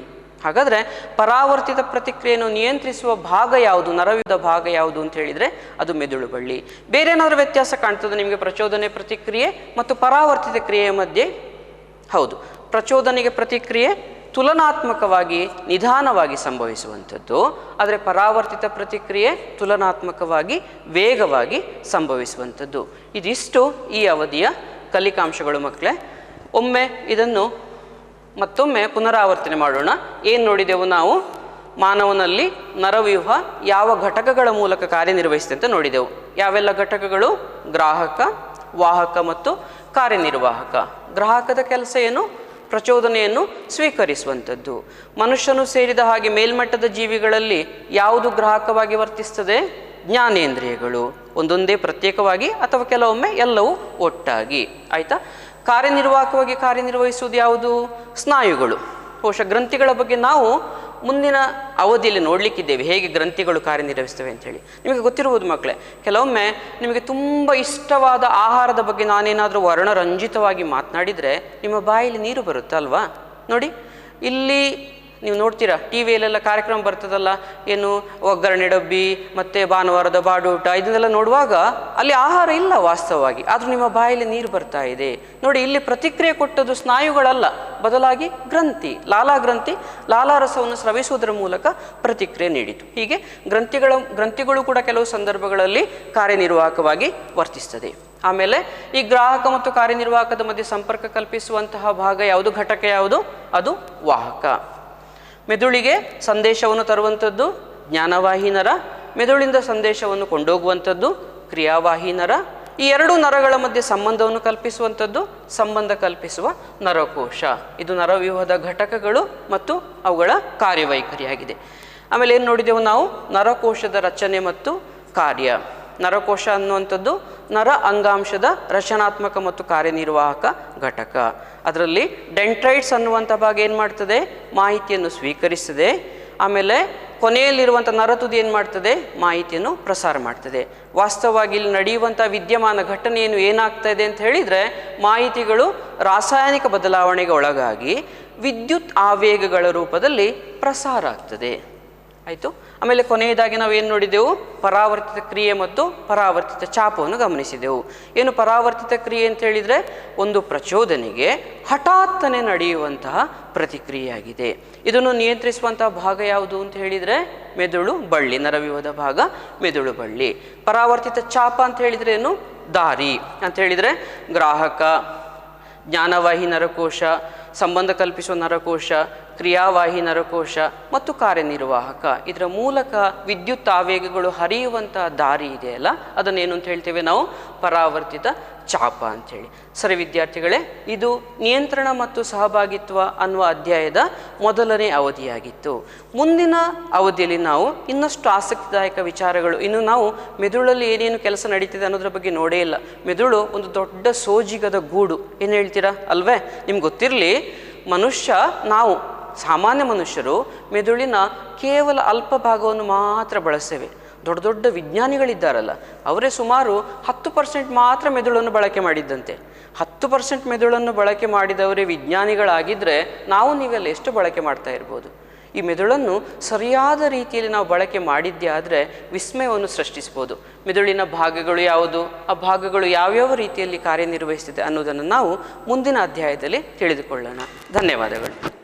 ಹಾಗಾದರೆ ಪರಾವರ್ತಿತ ಪ್ರತಿಕ್ರಿಯೆಯನ್ನು ನಿಯಂತ್ರಿಸುವ ಭಾಗ ಯಾವುದು? ನರವಿದ ಭಾಗ ಯಾವುದು ಅಂತ ಹೇಳಿದರೆ ಅದು ಮೆದುಳು ಬಳ್ಳಿ. ಬೇರೆ ಏನಾದರೂ ವ್ಯತ್ಯಾಸ ಕಾಣ್ತದೆ ನಿಮಗೆ ಪ್ರಚೋದನೆ ಪ್ರತಿಕ್ರಿಯೆ ಮತ್ತು ಪರಾವರ್ತಿತ ಕ್ರಿಯೆಯ ಮಧ್ಯೆ? ಹೌದು, ಪ್ರಚೋದನೆಗೆ ಪ್ರತಿಕ್ರಿಯೆ ತುಲನಾತ್ಮಕವಾಗಿ ನಿಧಾನವಾಗಿ ಸಂಭವಿಸುವಂಥದ್ದು, ಆದರೆ ಪರಾವರ್ತಿತ ಪ್ರತಿಕ್ರಿಯೆ ತುಲನಾತ್ಮಕವಾಗಿ ವೇಗವಾಗಿ ಸಂಭವಿಸುವಂಥದ್ದು. ಇದಿಷ್ಟು ಈ ಅವಧಿಯ ಕಲಿಕಾಂಶಗಳು ಮಕ್ಕಳೇ. ಒಮ್ಮೆ ಇದನ್ನು ಮತ್ತೊಮ್ಮೆ ಪುನರಾವರ್ತನೆ ಮಾಡೋಣ. ಏನು ನೋಡಿದೆವು ನಾವು? ಮಾನವನಲ್ಲಿ ನರವ್ಯೂಹ ಯಾವ ಘಟಕಗಳ ಮೂಲಕ ಕಾರ್ಯನಿರ್ವಹಿಸುತ್ತೆ ಅಂತ ನೋಡಿದೆವು. ಯಾವೆಲ್ಲ ಘಟಕಗಳು? ಗ್ರಾಹಕ, ವಾಹಕ ಮತ್ತು ಕಾರ್ಯನಿರ್ವಾಹಕ. ಗ್ರಾಹಕದ ಕೆಲಸ ಏನು? ಪ್ರಚೋದನೆಯನ್ನು ಸ್ವೀಕರಿಸುವಂಥದ್ದು. ಮನುಷ್ಯನು ಸೇರಿದ ಹಾಗೆ ಮೇಲ್ಮಟ್ಟದ ಜೀವಿಗಳಲ್ಲಿ ಯಾವುದು ಗ್ರಾಹಕವಾಗಿ ವರ್ತಿಸ್ತದೆ? ಜ್ಞಾನೇಂದ್ರಿಯಗಳು, ಒಂದೊಂದೇ ಪ್ರತ್ಯೇಕವಾಗಿ ಅಥವಾ ಕೆಲವೊಮ್ಮೆ ಎಲ್ಲವೂ ಒಟ್ಟಾಗಿ. ಆಯಿತಾ? ಕಾರ್ಯನಿರ್ವಾಹಕವಾಗಿ ಕಾರ್ಯನಿರ್ವಹಿಸುವುದು ಯಾವುದು? ಸ್ನಾಯುಗಳು. ಬಹುಶಃ ಗ್ರಂಥಿಗಳ ಬಗ್ಗೆ ನಾವು ಮುಂದಿನ ಅವಧಿಯಲ್ಲಿ ನೋಡಲಿಕ್ಕಿದ್ದೇವೆ, ಹೇಗೆ ಗ್ರಂಥಿಗಳು ಕಾರ್ಯನಿರ್ವಹಿಸ್ತವೆ ಅಂಥೇಳಿ. ನಿಮಗೆ ಗೊತ್ತಿರ್ಬೋದು ಮಕ್ಕಳೇ, ಕೆಲವೊಮ್ಮೆ ನಿಮಗೆ ತುಂಬ ಇಷ್ಟವಾದ ಆಹಾರದ ಬಗ್ಗೆ ನಾನೇನಾದರೂ ವರ್ಣರಂಜಿತವಾಗಿ ಮಾತನಾಡಿದರೆ ನಿಮ್ಮ ಬಾಯಲ್ಲಿ ನೀರು ಬರುತ್ತಲ್ವಾ? ನೋಡಿ, ಇಲ್ಲಿ ನೀವು ನೋಡ್ತೀರಾ, ಟಿ ವಿಯಲ್ಲೆಲ್ಲ ಕಾರ್ಯಕ್ರಮ ಬರ್ತದಲ್ಲ, ಏನು ಒಗ್ಗರಣೆ ಡಬ್ಬಿ ಮತ್ತು ಭಾನುವಾರದ ಬಾಡೂಟ, ಇದನ್ನೆಲ್ಲ ನೋಡುವಾಗ ಅಲ್ಲಿ ಆಹಾರ ಇಲ್ಲ ವಾಸ್ತವವಾಗಿ, ಆದರೂ ನಿಮ್ಮ ಬಾಯಲ್ಲಿ ನೀರು ಬರ್ತಾ ಇದೆ. ನೋಡಿ, ಇಲ್ಲಿ ಪ್ರತಿಕ್ರಿಯೆ ಕೊಟ್ಟದ್ದು ಸ್ನಾಯುಗಳಲ್ಲ, ಬದಲಾಗಿ ಗ್ರಂಥಿ, ಲಾಲಾಗ್ರಂಥಿ ಲಾಲಾರಸವನ್ನು ಸ್ರವಿಸುವುದರ ಮೂಲಕ ಪ್ರತಿಕ್ರಿಯೆ ನೀಡಿತು. ಹೀಗೆ ಗ್ರಂಥಿಗಳು ಕೂಡ ಕೆಲವು ಸಂದರ್ಭಗಳಲ್ಲಿ ಕಾರ್ಯನಿರ್ವಾಹಕವಾಗಿ ವರ್ತಿಸ್ತದೆ. ಆಮೇಲೆ ಈ ಗ್ರಾಹಕ ಮತ್ತು ಕಾರ್ಯನಿರ್ವಾಹಕದ ಮಧ್ಯೆ ಸಂಪರ್ಕ ಕಲ್ಪಿಸುವಂತಹ ಭಾಗ ಯಾವುದು? ಘಟಕ ಯಾವುದು? ಅದು ವಾಹಕ. ಮೆದುಳಿಗೆ ಸಂದೇಶವನ್ನು ತರುವಂಥದ್ದು ಜ್ಞಾನವಾಹಿ ನರ, ಮೆದುಳಿಂದ ಸಂದೇಶವನ್ನು ಕೊಂಡೋಗುವಂಥದ್ದು ಕ್ರಿಯಾವಾಹಿ ನರ. ಈ ಎರಡು ನರಗಳ ಮಧ್ಯೆ ಸಂಬಂಧವನ್ನು ಕಲ್ಪಿಸುವಂಥದ್ದು ಸಂಬಂಧ ಕಲ್ಪಿಸುವ ನರಕೋಶ. ಇದು ನರವ್ಯೂಹದ ಘಟಕಗಳು ಮತ್ತು ಅವುಗಳ ಕಾರ್ಯವೈಖರಿಯಾಗಿದೆ. ಆಮೇಲೆ ಏನು ನೋಡಿದೆವು ನಾವು? ನರಕೋಶದ ರಚನೆ ಮತ್ತು ಕಾರ್ಯ. ನರಕೋಶ ಅನ್ನುವಂಥದ್ದು ನರ ಅಂಗಾಂಶದ ರಚನಾತ್ಮಕ ಮತ್ತು ಕಾರ್ಯನಿರ್ವಾಹಕ ಘಟಕ. ಅದರಲ್ಲಿ ಡೆಂಡ್ರೈಟ್ಸ್ ಅನ್ನುವಂಥ ಭಾಗ ಏನು ಮಾಡ್ತದೆ? ಮಾಹಿತಿಯನ್ನು ಸ್ವೀಕರಿಸ್ತದೆ. ಆಮೇಲೆ ಕೊನೆಯಲ್ಲಿರುವಂಥ ನರತುದಿ ಏನು ಮಾಡ್ತದೆ? ಮಾಹಿತಿಯನ್ನು ಪ್ರಸಾರ ಮಾಡ್ತದೆ. ವಾಸ್ತವವಾಗಿ ಇಲ್ಲಿ ನಡೆಯುವಂಥ ವಿದ್ಯಮಾನ ಘಟನೆಯನ್ನು ಏನಾಗ್ತಾ ಇದೆ ಅಂತ ಹೇಳಿದರೆ, ಮಾಹಿತಿಗಳು ರಾಸಾಯನಿಕ ಬದಲಾವಣೆಗೆ ಒಳಗಾಗಿ ವಿದ್ಯುತ್ ಆವೇಗಗಳ ರೂಪದಲ್ಲಿ ಪ್ರಸಾರ ಆಗ್ತದೆ. ಆಯಿತು. ಆಮೇಲೆ ಕೊನೆಯದಾಗಿ ನಾವು ಏನು ನೋಡಿದೆವು? ಪರಾವರ್ತಿತ ಕ್ರಿಯೆ ಮತ್ತು ಪರಾವರ್ತಿತ ಚಾಪವನ್ನು ಗಮನಿಸಿದೆವು. ಏನು ಪರಾವರ್ತಿತ ಕ್ರಿಯೆ ಅಂತ ಹೇಳಿದರೆ, ಒಂದು ಪ್ರಚೋದನೆಗೆ ಹಠಾತ್ತನೆ ನಡೆಯುವಂತಹ ಪ್ರತಿಕ್ರಿಯೆಯಾಗಿದೆ. ಇದನ್ನು ನಿಯಂತ್ರಿಸುವಂತಹ ಭಾಗ ಯಾವುದು ಅಂತ ಹೇಳಿದರೆ ಮೆದುಳು ಬಳ್ಳಿ. ನರವ್ಯೂಹದ ಭಾಗ ಮೆದುಳು ಬಳ್ಳಿ. ಪರಾವರ್ತಿತ ಚಾಪ ಅಂತ ಹೇಳಿದರೆ ಏನು? ದಾರಿ ಅಂತ ಹೇಳಿದರೆ ಗ್ರಾಹಕ, ಜ್ಞಾನವಾಹಿ ನರಕೋಶ, ಸಂಬಂಧ ಕಲ್ಪಿಸುವ ನರಕೋಶ, ಕ್ರಿಯಾವಾಹಿ ನರಕೋಶ ಮತ್ತು ಕಾರ್ಯನಿರ್ವಾಹಕ. ಇದರ ಮೂಲಕ ವಿದ್ಯುತ್ ಆವೇಗಗಳು ಹರಿಯುವಂಥ ದಾರಿ ಇದೆಯಲ್ಲ, ಅದನ್ನೇನು ಅಂತ ಹೇಳ್ತೇವೆ ನಾವು? ಪರಾವರ್ತಿತ ಚಾಪ ಅಂಥೇಳಿ. ಸರಿ ವಿದ್ಯಾರ್ಥಿಗಳೇ, ಇದು ನಿಯಂತ್ರಣ ಮತ್ತು ಸಹಭಾಗಿತ್ವ ಅನ್ನುವ ಅಧ್ಯಾಯದ ಮೊದಲನೇ ಅವಧಿಯಾಗಿತ್ತು. ಮುಂದಿನ ಅವಧಿಯಲ್ಲಿ ನಾವು ಇನ್ನಷ್ಟು ಆಸಕ್ತಿದಾಯಕ ವಿಚಾರಗಳು, ಇನ್ನು ನಾವು ಮೆದುಳಲ್ಲಿ ಏನೇನು ಕೆಲಸ ನಡೀತಿದೆ ಅನ್ನೋದ್ರ ಬಗ್ಗೆ ನೋಡೇ ಇಲ್ಲ. ಮೆದುಳು ಒಂದು ದೊಡ್ಡ ಸೋಜಿಗದ ಗೂಡು, ಏನು ಹೇಳ್ತೀರಾ ಅಲ್ವೇ? ನಿಮ್ಗೆ ಗೊತ್ತಿರಲಿ, ನಾವು ಸಾಮಾನ್ಯ ಮನುಷ್ಯರು ಮೆದುಳಿನ ಕೇವಲ ಅಲ್ಪ ಭಾಗವನ್ನು ಮಾತ್ರ ಬಳಸ್ತೇವೆ. ದೊಡ್ಡ ದೊಡ್ಡ ವಿಜ್ಞಾನಿಗಳಿದ್ದಾರಲ್ಲ, ಅವರೇ ಸುಮಾರು 10% ಮಾತ್ರ ಮೆದುಳನ್ನು ಬಳಕೆ ಮಾಡಿದ್ದಂತೆ. 10% ಮೆದುಳನ್ನು ಬಳಕೆ ಮಾಡಿದವರೇ ವಿಜ್ಞಾನಿಗಳಾಗಿದ್ದರೆ ನಾವು ನೀವೆಲ್ಲ ಎಷ್ಟು ಬಳಕೆ ಮಾಡ್ತಾ ಇರ್ಬೋದು? ಈ ಮೆದುಳನ್ನು ಸರಿಯಾದ ರೀತಿಯಲ್ಲಿ ನಾವು ಬಳಕೆ ಮಾಡಿದ್ದೇ ಆದರೆ ವಿಸ್ಮಯವನ್ನು ಸೃಷ್ಟಿಸ್ಬೋದು. ಮೆದುಳಿನ ಭಾಗಗಳು ಯಾವುದು, ಆ ಭಾಗಗಳು ಯಾವ್ಯಾವ ರೀತಿಯಲ್ಲಿ ಕಾರ್ಯನಿರ್ವಹಿಸ್ತಿದೆ ಅನ್ನೋದನ್ನು ನಾವು ಮುಂದಿನ ಅಧ್ಯಾಯದಲ್ಲಿ ತಿಳಿದುಕೊಳ್ಳೋಣ. ಧನ್ಯವಾದಗಳು.